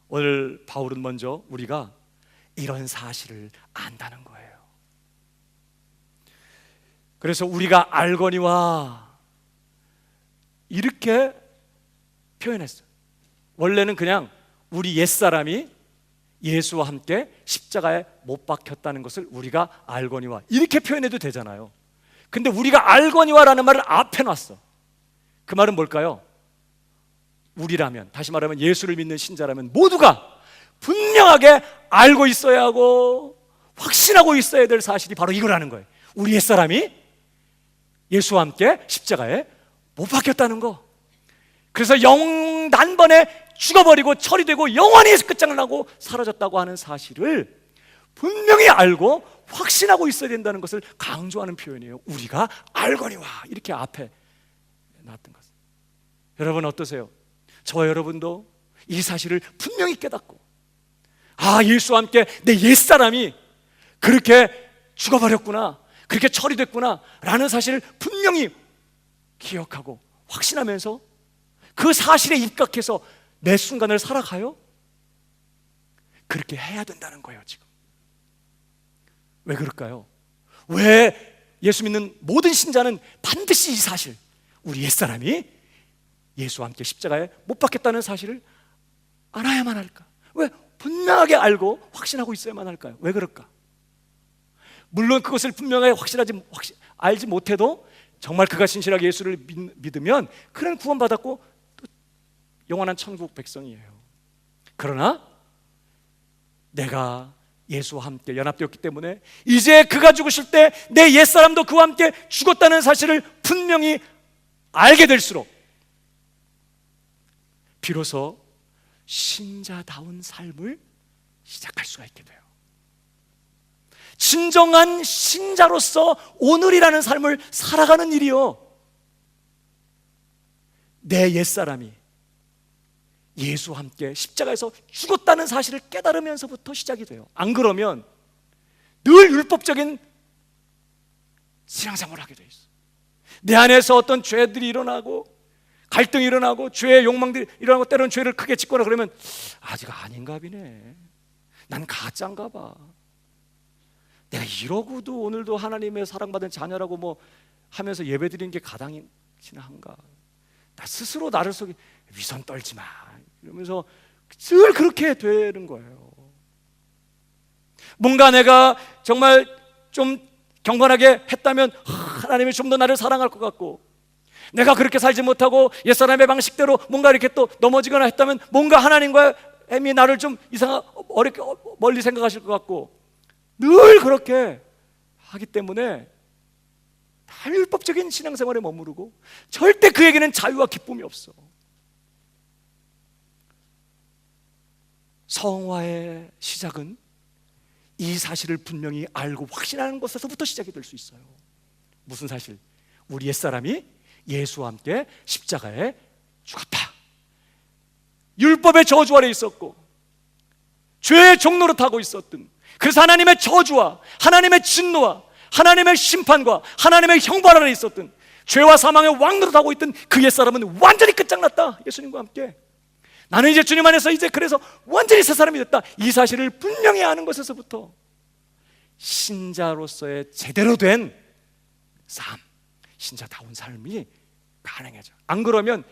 오늘 바울은 먼저 우리가 이런 사실을 안다는 거예요. 그래서 우리가 알거니와 이렇게 표현했어요. 원래는 그냥 우리 옛사람이 예수와 함께 십자가에 못 박혔다는 것을 우리가 알거니와 이렇게 표현해도 되잖아요. 근데 우리가 알거니와라는 말을 앞에 놨어. 그 말은 뭘까요? 우리라면, 다시 말하면 예수를 믿는 신자라면 모두가 분명하게 알고 있어야 하고 확신하고 있어야 될 사실이 바로 이거라는 거예요. 우리 옛사람이 예수와 함께 십자가에 못 박혔다는 거. 그래서 단번에 죽어버리고 처리되고 영원히 끝장을 나고 사라졌다고 하는 사실을 분명히 알고 확신하고 있어야 된다는 것을 강조하는 표현이에요. 우리가 알거니와 이렇게 앞에 놨던 것. 여러분 어떠세요? 저와 여러분도 이 사실을 분명히 깨닫고, 아, 예수와 함께 내 옛사람이 그렇게 죽어버렸구나, 그렇게 처리됐구나 라는 사실을 분명히 기억하고 확신하면서 그 사실에 입각해서 매 순간을 살아가요? 그렇게 해야 된다는 거예요. 지금 왜 그럴까요? 왜 예수 믿는 모든 신자는 반드시 이 사실, 우리 옛사람이 예수와 함께 십자가에 못 박혔다는 사실을 알아야만 할까? 왜 분명하게 알고 확신하고 있어야만 할까요? 왜 그럴까? 물론 그것을 분명하게 알지 못해도 정말 그가 신실하게 예수를 믿으면 그는 구원받았고 또 영원한 천국 백성이에요. 그러나 내가 예수와 함께 연합되었기 때문에 이제 그가 죽으실 때 내 옛사람도 그와 함께 죽었다는 사실을 분명히 알게 될수록 비로소 신자다운 삶을 시작할 수가 있게 돼요. 진정한 신자로서 오늘이라는 삶을 살아가는 일이요, 내 옛사람이 예수와 함께 십자가에서 죽었다는 사실을 깨달으면서부터 시작이 돼요. 안 그러면 늘 율법적인 신앙생활을 하게 돼 있어. 내 안에서 어떤 죄들이 일어나고 갈등이 일어나고 죄의 욕망들이 일어나고 때로는 죄를 크게 짓거나 그러면 아직 아닌가 보네, 난 가짜인가 봐, 내가 이러고도 오늘도 하나님의 사랑받은 자녀라고 뭐 하면서 예배드리는 게 가당이나 한가, 나 스스로 나를 속에 위선 떨지 마 이러면서 늘 그렇게 되는 거예요. 뭔가 내가 정말 좀 경건하게 했다면 하나님이 좀 더 나를 사랑할 것 같고, 내가 그렇게 살지 못하고 옛사람의 방식대로 뭔가 이렇게 또 넘어지거나 했다면 뭔가 하나님과 엠이 나를 좀 어렵게 멀리 생각하실 것 같고, 늘 그렇게 하기 때문에 다 율법적인 신앙생활에 머무르고 절대 그에게는 자유와 기쁨이 없어. 성화의 시작은 이 사실을 분명히 알고 확신하는 것에서부터 시작이 될 수 있어요. 무슨 사실? 우리 옛사람이 예수와 함께 십자가에 죽었다. 율법의 저주 아래 있었고 죄의 종노릇하고 있었던, 그래서 하나님의 저주와 하나님의 진노와 하나님의 심판과 하나님의 형벌 아래 있었던, 죄와 사망의 왕노릇하고 있던 그 옛사람은 완전히 끝장났다. 예수님과 함께 나는 이제 주님 안에서 이제 그래서 완전히 새 사람이 됐다. 이 사실을 분명히 아는 것에서부터 신자로서의 제대로 된 삶, 신자다운 삶이 가능해져. 안 그러면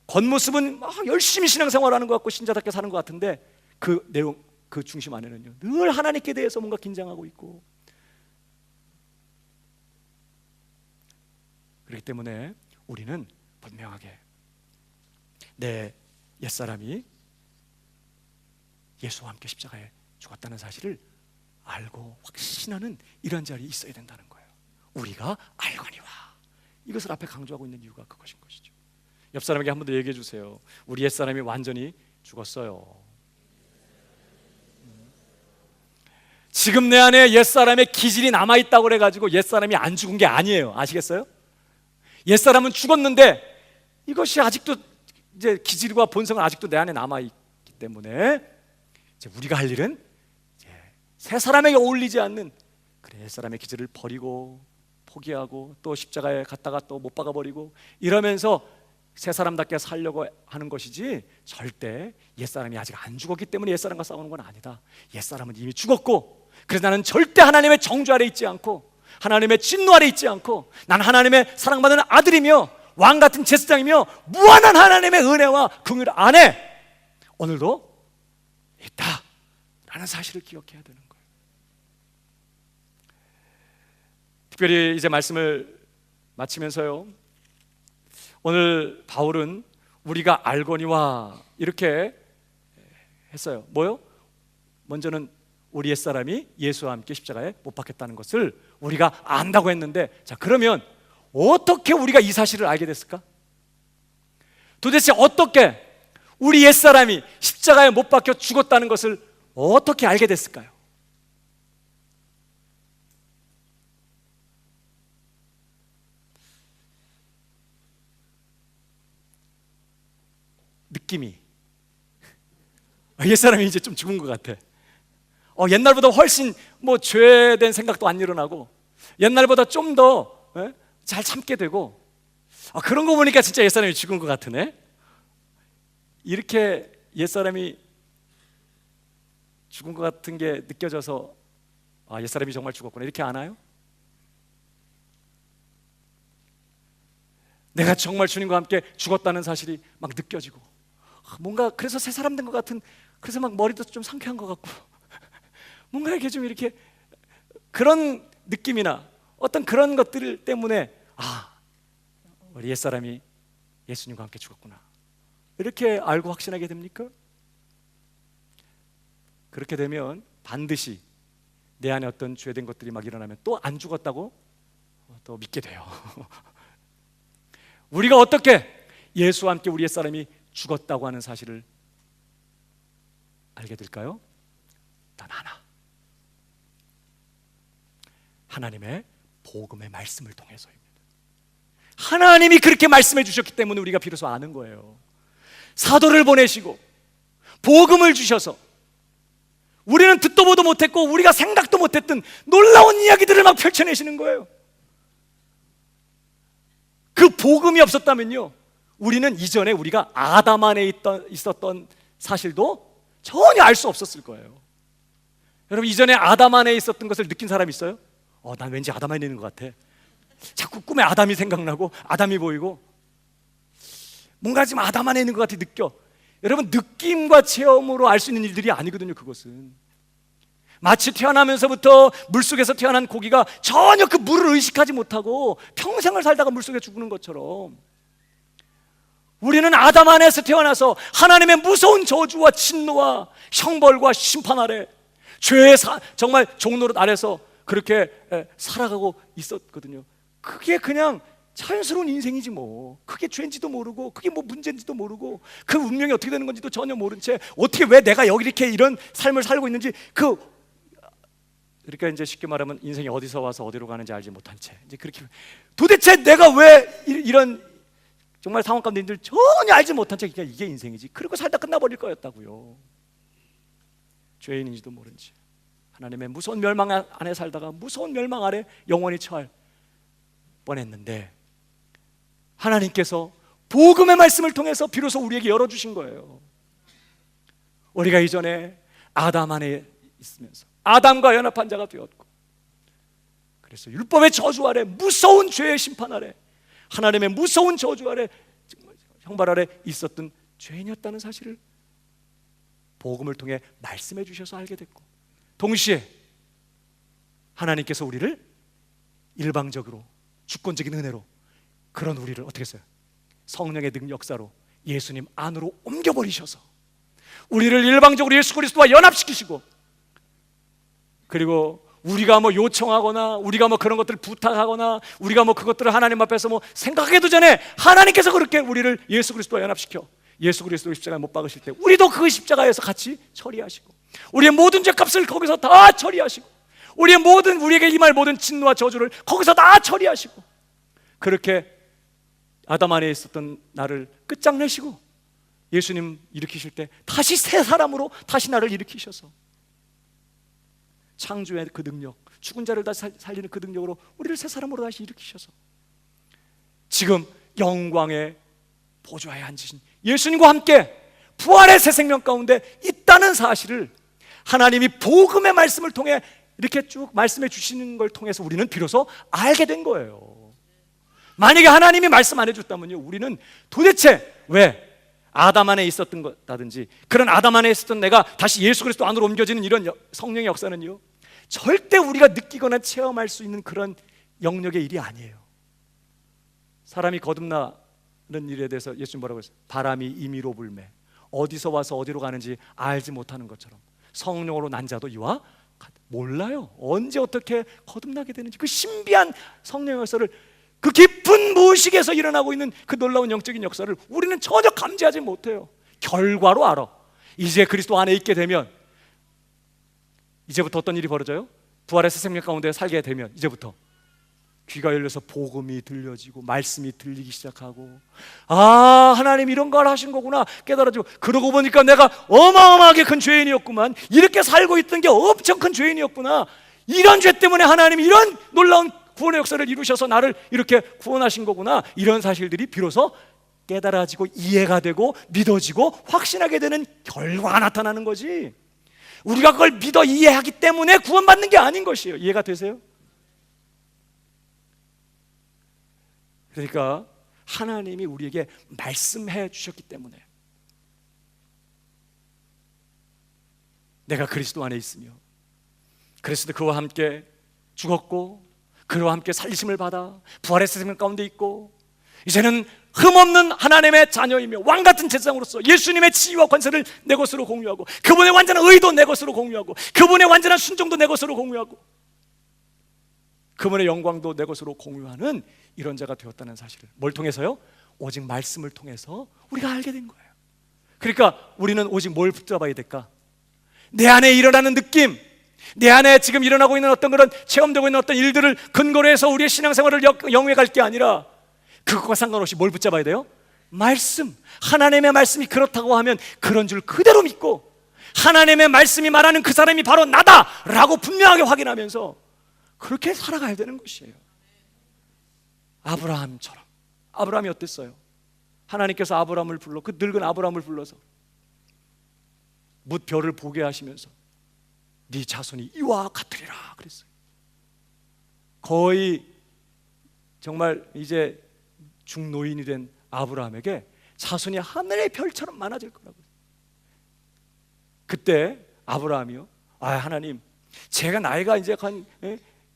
겉모습은 막 열심히 신앙생활하는 것 같고 신자답게 사는 것 같은데 그 내용, 그 중심 안에는요 늘 하나님께 대해서 뭔가 긴장하고 있고. 그렇기 때문에 우리는 분명하게 내 옛사람이 예수와 함께 십자가에 죽었다는 사실을 알고 확신하는 이런 자리에 있어야 된다는 거예요. 우리가 알거니와. 이것을 앞에 강조하고 있는 이유가 그것인 것이죠. 옆 사람에게 한 번 더 얘기해 주세요. 우리 옛사람이 완전히 죽었어요. 지금 내 안에 옛사람의 기질이 남아있다고 그래가지고 옛사람이 안 죽은 게 아니에요. 아시겠어요? 옛사람은 죽었는데 이것이 아직도 이제 기질과 본성은 아직도 내 안에 남아있기 때문에 이제 우리가 할 일은 이제 새 사람에게 어울리지 않는 그래 옛사람의 기질을 버리고 포기하고 또 십자가에 갔다가 또 못 박아버리고 이러면서 새 사람답게 살려고 하는 것이지, 절대 옛사람이 아직 안 죽었기 때문에 옛사람과 싸우는 건 아니다. 옛사람은 이미 죽었고, 그래서 나는 절대 하나님의 정죄 아래 있지 않고 하나님의 진노 아래 있지 않고 난 하나님의 사랑받는 아들이며 왕같은 제사장이며 무한한 하나님의 은혜와 긍휼 안에 오늘도 있다라는 사실을 기억해야 되는 거예요. 특별히 이제 말씀을 마치면서요, 오늘 바울은 우리가 알거니와 이렇게 했어요. 뭐요? 먼저는 우리 옛사람이 예수와 함께 십자가에 못 박혔다는 것을 우리가 안다고 했는데, 자 그러면 어떻게 우리가 이 사실을 알게 됐을까? 도대체 어떻게 우리 옛사람이 십자가에 못 박혀 죽었다는 것을 어떻게 알게 됐을까요? 느낌이 옛사람이 이제 좀 죽은 것 같아. 옛날보다 훨씬 뭐 죄된 생각도 안 일어나고 옛날보다 좀 더 잘 참게 되고, 그런 거 보니까 진짜 옛사람이 죽은 것 같으네. 이렇게 옛사람이 죽은 것 같은 게 느껴져서 옛사람이 정말 죽었구나 이렇게 아나요? 내가 정말 주님과 함께 죽었다는 사실이 막 느껴지고, 뭔가 그래서 새 사람 된 것 같은, 그래서 막 머리도 좀 상쾌한 것 같고 뭔가 이렇게 좀 이렇게 그런 느낌이나 어떤 그런 것들 때문에 우리 옛사람이 예수님과 함께 죽었구나 이렇게 알고 확신하게 됩니까? 그렇게 되면 반드시 내 안에 어떤 죄된 것들이 막 일어나면 또 안 죽었다고 또 믿게 돼요. 우리가 어떻게 예수와 함께 우리 옛사람이 죽었다고 하는 사실을 알게 될까요? 단 하나, 하나님의 복음의 말씀을 통해서입니다. 하나님이 그렇게 말씀해 주셨기 때문에 우리가 비로소 아는 거예요. 사도를 보내시고 복음을 주셔서 우리는 듣도 보도 못했고 우리가 생각도 못했던 놀라운 이야기들을 막 펼쳐내시는 거예요. 그 복음이 없었다면요, 우리는 이전에 우리가 아담 안에 있었던 사실도 전혀 알 수 없었을 거예요. 여러분, 이전에 아담 안에 있었던 것을 느낀 사람 있어요? 난 왠지 아담 안에 있는 것 같아. 자꾸 꿈에 아담이 생각나고 아담이 보이고 뭔가 지금 아담 안에 있는 것 같아 느껴. 여러분, 느낌과 체험으로 알 수 있는 일들이 아니거든요. 그것은 마치 태어나면서부터 물속에서 태어난 고기가 전혀 그 물을 의식하지 못하고 평생을 살다가 물속에 죽는 것처럼, 우리는 아담 안에서 태어나서 하나님의 무서운 저주와 진노와 형벌과 심판 아래 죄의 정말 종노릇 아래서 그렇게 살아가고 있었거든요. 그게 그냥 자연스러운 인생이지 뭐. 그게 죄인지도 모르고 그게 뭐 문제인지도 모르고 그 운명이 어떻게 되는 건지도 전혀 모른 채 어떻게 왜 내가 여기 이렇게 이런 삶을 살고 있는지 그러니까 이제 쉽게 말하면 인생이 어디서 와서 어디로 가는지 알지 못한 채 이제 그렇게 도대체 내가 왜 이런 정말 상황 가운데 있는지 전혀 알지 못한 채 그러니까 이게 인생이지. 그리고 살다 끝나버릴 거였다고요. 죄인인지도 모른 채 하나님의 무서운 멸망 안에 살다가 무서운 멸망 아래 영원히 처할 뻔했는데 하나님께서 복음의 말씀을 통해서 비로소 우리에게 열어주신 거예요. 우리가 이전에 아담 안에 있으면서 아담과 연합한 자가 되었고, 그래서 율법의 저주 아래 무서운 죄의 심판 아래 하나님의 무서운 저주 아래 형벌 아래 있었던 죄인이었다는 사실을 복음을 통해 말씀해 주셔서 알게 됐고, 동시에 하나님께서 우리를 일방적으로 주권적인 은혜로 그런 우리를 어떻게 했어요? 성령의 능력사로 예수님 안으로 옮겨버리셔서 우리를 일방적으로 예수 그리스도와 연합시키시고, 그리고 우리가 뭐 요청하거나 우리가 뭐 그런 것들을 부탁하거나 우리가 뭐 그것들을 하나님 앞에서 뭐 생각하기도 전에 하나님께서 그렇게 우리를 예수 그리스도와 연합시켜 예수 그리스도 십자가에 못 박으실 때 우리도 그 십자가에서 같이 처리하시고, 우리의 모든 죄값을 거기서 다 처리하시고, 우리의 모든 우리에게 임할 모든 진노와 저주를 거기서 다 처리하시고, 그렇게 아담 안에 있었던 나를 끝장내시고 예수님 일으키실 때 다시 새 사람으로 다시 나를 일으키셔서 창조의 그 능력, 죽은 자를 다시 살리는 그 능력으로 우리를 새 사람으로 다시 일으키셔서 지금 영광의 보좌에 앉으신 예수님과 함께 부활의 새 생명 가운데 있다는 사실을 하나님이 복음의 말씀을 통해 이렇게 쭉 말씀해 주시는 걸 통해서 우리는 비로소 알게 된 거예요. 만약에 하나님이 말씀 안 해줬다면요, 우리는 도대체 왜 아담 안에 있었던 것다든지 그런 아담 안에 있었던 내가 다시 예수 그리스도 안으로 옮겨지는 이런 성령의 역사는요, 절대 우리가 느끼거나 체험할 수 있는 그런 영역의 일이 아니에요. 사람이 거듭나는 일에 대해서 예수님 뭐라고 했어요? 바람이 임의로 불매 어디서 와서 어디로 가는지 알지 못하는 것처럼 성령으로 난 자도 이와 몰라요. 언제 어떻게 거듭나게 되는지 그 신비한 성령의 역사를, 그 깊은 무의식에서 일어나고 있는 그 놀라운 영적인 역사를 우리는 전혀 감지하지 못해요. 결과로 알아. 이제 그리스도 안에 있게 되면 이제부터 어떤 일이 벌어져요? 부활의 새 생명 가운데 살게 되면 이제부터 귀가 열려서 복음이 들려지고 말씀이 들리기 시작하고, 아, 하나님 이런 걸 하신 거구나 깨달아지고, 그러고 보니까 내가 어마어마하게 큰 죄인이었구만, 이렇게 살고 있던 게 엄청 큰 죄인이었구나, 이런 죄 때문에 하나님이 이런 놀라운 구원의 역사를 이루셔서 나를 이렇게 구원하신 거구나, 이런 사실들이 비로소 깨달아지고 이해가 되고 믿어지고 확신하게 되는 결과가 나타나는 거지, 우리가 그걸 믿어 이해하기 때문에 구원받는 게 아닌 것이에요. 이해가 되세요? 그러니까 하나님이 우리에게 말씀해 주셨기 때문에 내가 그리스도 안에 있으며 그리스도 그와 함께 죽었고 그와 함께 살리심을 받아 부활의 생명 가운데 있고, 이제는 흠없는 하나님의 자녀이며 왕같은 제사장으로서 예수님의 지위와 권세를 내 것으로 공유하고, 그분의 완전한 의도 내 것으로 공유하고, 그분의 완전한 순종도 내 것으로 공유하고, 그분의 영광도 내 것으로 공유하는 이런 자가 되었다는 사실을 뭘 통해서요? 오직 말씀을 통해서 우리가 알게 된 거예요. 그러니까 우리는 오직 뭘 붙잡아야 될까? 내 안에 일어나는 느낌, 내 안에 지금 일어나고 있는 어떤 그런 체험되고 있는 어떤 일들을 근거로 해서 우리의 신앙생활을 영위해 갈 게 아니라 그것과 상관없이 뭘 붙잡아야 돼요? 말씀. 하나님의 말씀이 그렇다고 하면 그런 줄 그대로 믿고, 하나님의 말씀이 말하는 그 사람이 바로 나다라고 분명하게 확인하면서 그렇게 살아가야 되는 것이에요. 아브라함처럼. 아브라함이 어땠어요? 하나님께서 아브라함을 불러, 그 늙은 아브라함을 불러서 뭇별을 보게 하시면서 네 자손이 이와 같으리라 그랬어요. 거의 정말 이제 중노인이 된 아브라함에게 자손이 하늘의 별처럼 많아질 거라고. 그때 아브라함이요, 아, 하나님, 제가 나이가 이제 한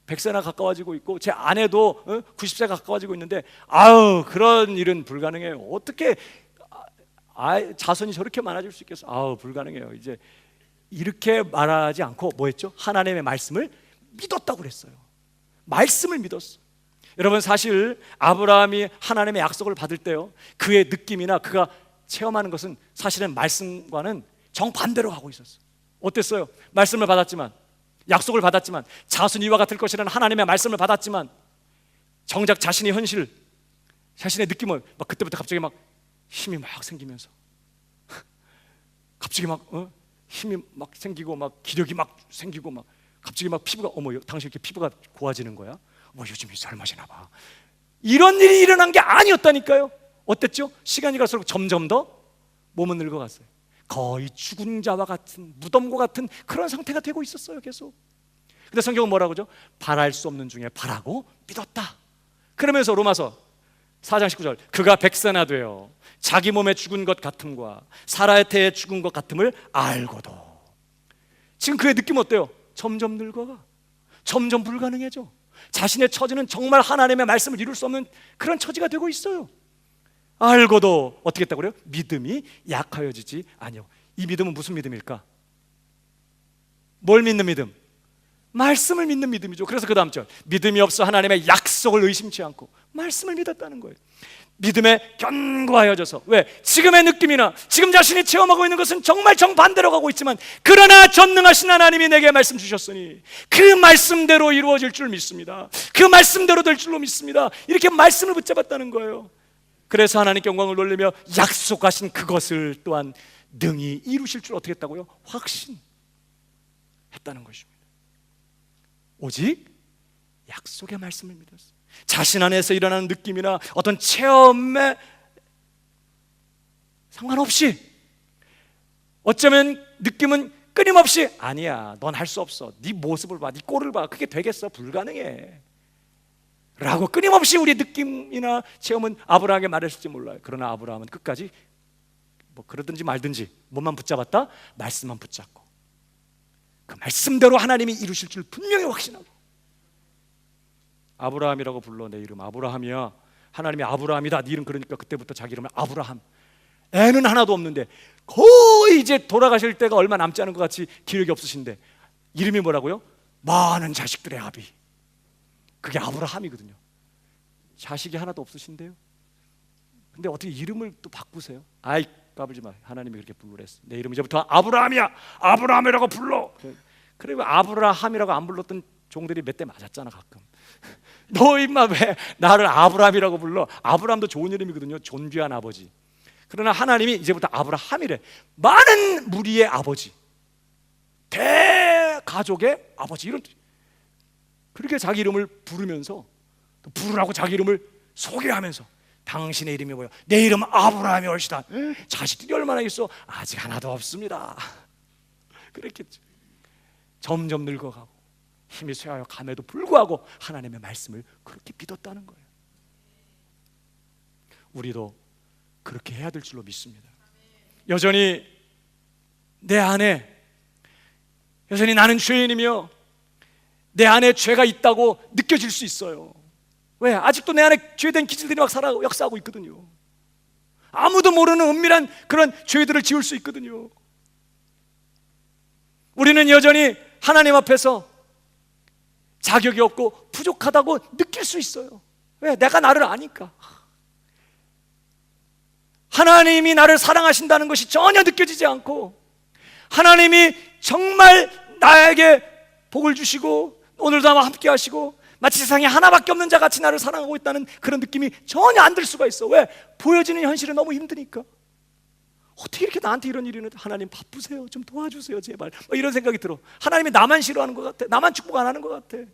100세나 가까워지고 있고 제 아내도 90세 가까워지고 있는데, 아우, 그런 일은 불가능해요. 어떻게 자손이 저렇게 많아질 수 있겠어? 아우, 불가능해요. 이제 이렇게 말하지 않고 뭐 했죠? 하나님의 말씀을 믿었다고 그랬어요. 말씀을 믿었어. 여러분, 사실 아브라함이 하나님의 약속을 받을 때요, 그의 느낌이나 그가 체험하는 것은 사실은 말씀과는 정반대로 하고 있었어요. 어땠어요? 말씀을 받았지만, 약속을 받았지만, 자손이 이와 같을 것이라는 하나님의 말씀을 받았지만, 정작 자신의 현실, 자신의 느낌을 막 그때부터 갑자기 막 힘이 막 생기면서 갑자기 막 힘이 막 생기고 막 기력이 막 생기고 막 갑자기 막 피부가, 어머 당신 이렇게 피부가 고와지는 거야? 뭐 요즘 젊어지나 봐. 이런 일이 일어난 게 아니었다니까요. 어땠죠? 시간이 갈수록 점점 더 몸은 늙어갔어요. 거의 죽은 자와 같은, 무덤과 같은 그런 상태가 되고 있었어요, 계속. 근데 성경은 뭐라고 하죠? 바랄 수 없는 중에 바라고 믿었다. 그러면서 로마서 4장 19절, 그가 백세나 되어 자기 몸에 죽은 것 같음과 사라의 태에 죽은 것 같음을 알고도. 지금 그의 느낌 어때요? 점점 늙어가, 점점 불가능해져. 자신의 처지는 정말 하나님의 말씀을 이룰 수 없는 그런 처지가 되고 있어요. 알고도 어떻게 했다고 그래요? 믿음이 약하여지지 아니요. 이 믿음은 무슨 믿음일까? 뭘 믿는 믿음? 말씀을 믿는 믿음이죠. 그래서 그 다음 절, 믿음이 없어 하나님의 약속을 의심치 않고 말씀을 믿었다는 거예요. 믿음에 견고하여져서. 왜? 지금의 느낌이나 지금 자신이 체험하고 있는 것은 정말 정반대로 가고 있지만, 그러나 전능하신 하나님이 내게 말씀 주셨으니 그 말씀대로 이루어질 줄 믿습니다. 그 말씀대로 될 줄로 믿습니다. 이렇게 말씀을 붙잡았다는 거예요. 그래서 하나님께 영광을 돌리며 약속하신 그것을 또한 능히 이루실 줄 어떻게 했다고요? 확신했다는 것입니다. 오직 약속의 말씀을 믿었어요. 자신 안에서 일어나는 느낌이나 어떤 체험에 상관없이, 어쩌면 느낌은 끊임없이 아니야, 넌 할 수 없어, 네 모습을 봐, 네 꼴을 봐, 그게 되겠어, 불가능해 라고 끊임없이 우리의 느낌이나 체험은 아브라함에게 말했을지 몰라요. 그러나 아브라함은 끝까지 뭐 그러든지 말든지 뭐만 붙잡았다? 말씀만 붙잡고 그 말씀대로 하나님이 이루실 줄 분명히 확신하고. 아브라함이라고 불러. 내 이름 아브라함이야. 하나님이 아브라함이다, 네 이름. 그러니까 그때부터 자기 이름을 아브라함. 애는 하나도 없는데, 거의 이제 돌아가실 때가 얼마 남지 않은 것 같이 기력이 없으신데 이름이 뭐라고요? 많은 자식들의 아비. 그게 아브라함이거든요. 자식이 하나도 없으신데요. 근데 어떻게 이름을 또 바꾸세요? 아이, 까불지 마. 하나님이 그렇게 부르랬어. 내 이름 이제부터 아브라함이야. 아브라함이라고 불러. 그리고 아브라함이라고 안 불렀던 종들이 몇 대 맞았잖아, 가끔. 너 임마 왜 나를 아브라함이라고 불러? 아브라함도 좋은 이름이거든요. 존귀한 아버지. 그러나 하나님이 이제부터 아브라함이래. 많은 무리의 아버지, 대가족의 아버지, 이런. 그렇게 자기 이름을 부르면서, 또 부르라고 자기 이름을 소개하면서, 당신의 이름이 뭐야? 내 이름은 아브라함이 옳시다. 자식들이 얼마나 있어? 아직 하나도 없습니다. 그랬겠죠. 점점 늙어가고 힘이 쇠하여 감에도 불구하고 하나님의 말씀을 그렇게 믿었다는 거예요. 우리도 그렇게 해야 될 줄로 믿습니다. 여전히 내 안에, 여전히 나는 죄인이며 내 안에 죄가 있다고 느껴질 수 있어요. 왜? 아직도 내 안에 죄된 기질들이 막 역사하고 있거든요. 아무도 모르는 은밀한 그런 죄들을 지을 수 있거든요. 우리는 여전히 하나님 앞에서 자격이 없고 부족하다고 느낄 수 있어요. 왜? 내가 나를 아니까. 하나님이 나를 사랑하신다는 것이 전혀 느껴지지 않고, 하나님이 정말 나에게 복을 주시고 오늘도 아마 함께 하시고 마치 세상에 하나밖에 없는 자 같이 나를 사랑하고 있다는 그런 느낌이 전혀 안 들 수가 있어. 왜? 보여지는 현실이 너무 힘드니까. 어떻게 이렇게 나한테 이런 일이 있는데, 하나님 바쁘세요, 좀 도와주세요 제발, 이런 생각이 들어. 하나님이 나만 싫어하는 것 같아. 나만 축복 안 하는 것 같아.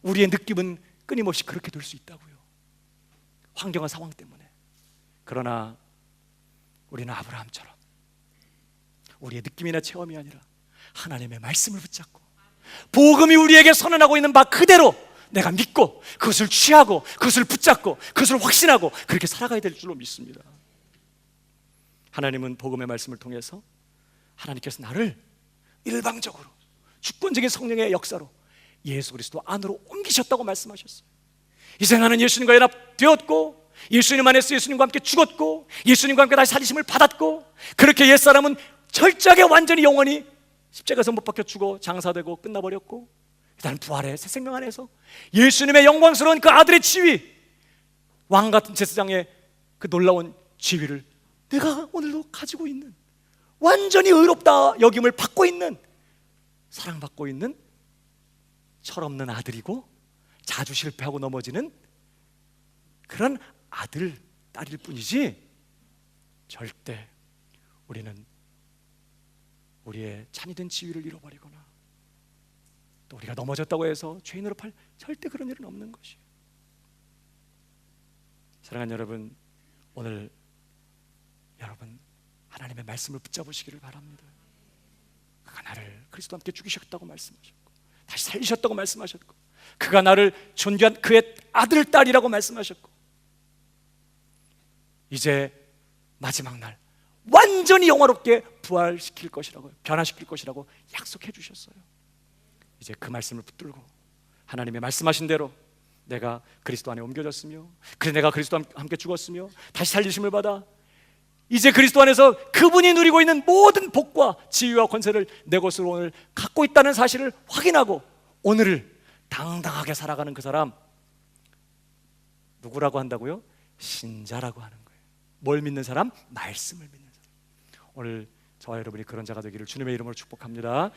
우리의 느낌은 끊임없이 그렇게 될 수 있다고요, 환경과 상황 때문에. 그러나 우리는 아브라함처럼 우리의 느낌이나 체험이 아니라 하나님의 말씀을 붙잡고 복음이 우리에게 선언하고 있는 바 그대로 내가 믿고 그것을 취하고 그것을 붙잡고 그것을 확신하고 그렇게 살아가야 될 줄로 믿습니다. 하나님은 복음의 말씀을 통해서 하나님께서 나를 일방적으로 주권적인 성령의 역사로 예수 그리스도 안으로 옮기셨다고 말씀하셨어요. 이제 나는 예수님과 연합되었고 예수님 안에서 예수님과 함께 죽었고 예수님과 함께 다시 살리심을 받았고, 그렇게 옛사람은 철저하게 완전히 영원히 십자가에서 못 박혀 죽어 장사되고 끝나버렸고, 일단 부활의 새 생명 안에서 예수님의 영광스러운 그 아들의 지위, 왕 같은 제사장의 그 놀라운 지위를 내가 오늘도 가지고 있는, 완전히 의롭다 여김을 받고 있는, 사랑받고 있는 철없는 아들이고 자주 실패하고 넘어지는 그런 아들, 딸일 뿐이지 절대 우리는 우리의 참이된 지위를 잃어버리거나 또 우리가 넘어졌다고 해서 죄인으로 팔, 절대 그런 일은 없는 것이에요. 사랑하는 여러분, 오늘 여러분 하나님의 말씀을 붙잡으시기를 바랍니다. 그가 나를 그리스도와 함께 죽이셨다고 말씀하셨고 다시 살리셨다고 말씀하셨고 그가 나를 존귀한 그의 아들, 딸이라고 말씀하셨고 이제 마지막 날 완전히 영화롭게 부활시킬 것이라고, 변화시킬 것이라고 약속해 주셨어요. 이제 그 말씀을 붙들고 하나님의 말씀하신 대로 내가 그리스도 안에 옮겨졌으며 그래 내가 그리스도와 함께 죽었으며 다시 살리심을 받아 이제 그리스도 안에서 그분이 누리고 있는 모든 복과 지위와 권세를 내 것으로 오늘 갖고 있다는 사실을 확인하고 오늘을 당당하게 살아가는 그 사람, 누구라고 한다고요? 신자라고 하는 거예요. 뭘 믿는 사람? 말씀을 믿는 사람. 오늘 저와 여러분이 그런 자가 되기를 주님의 이름으로 축복합니다.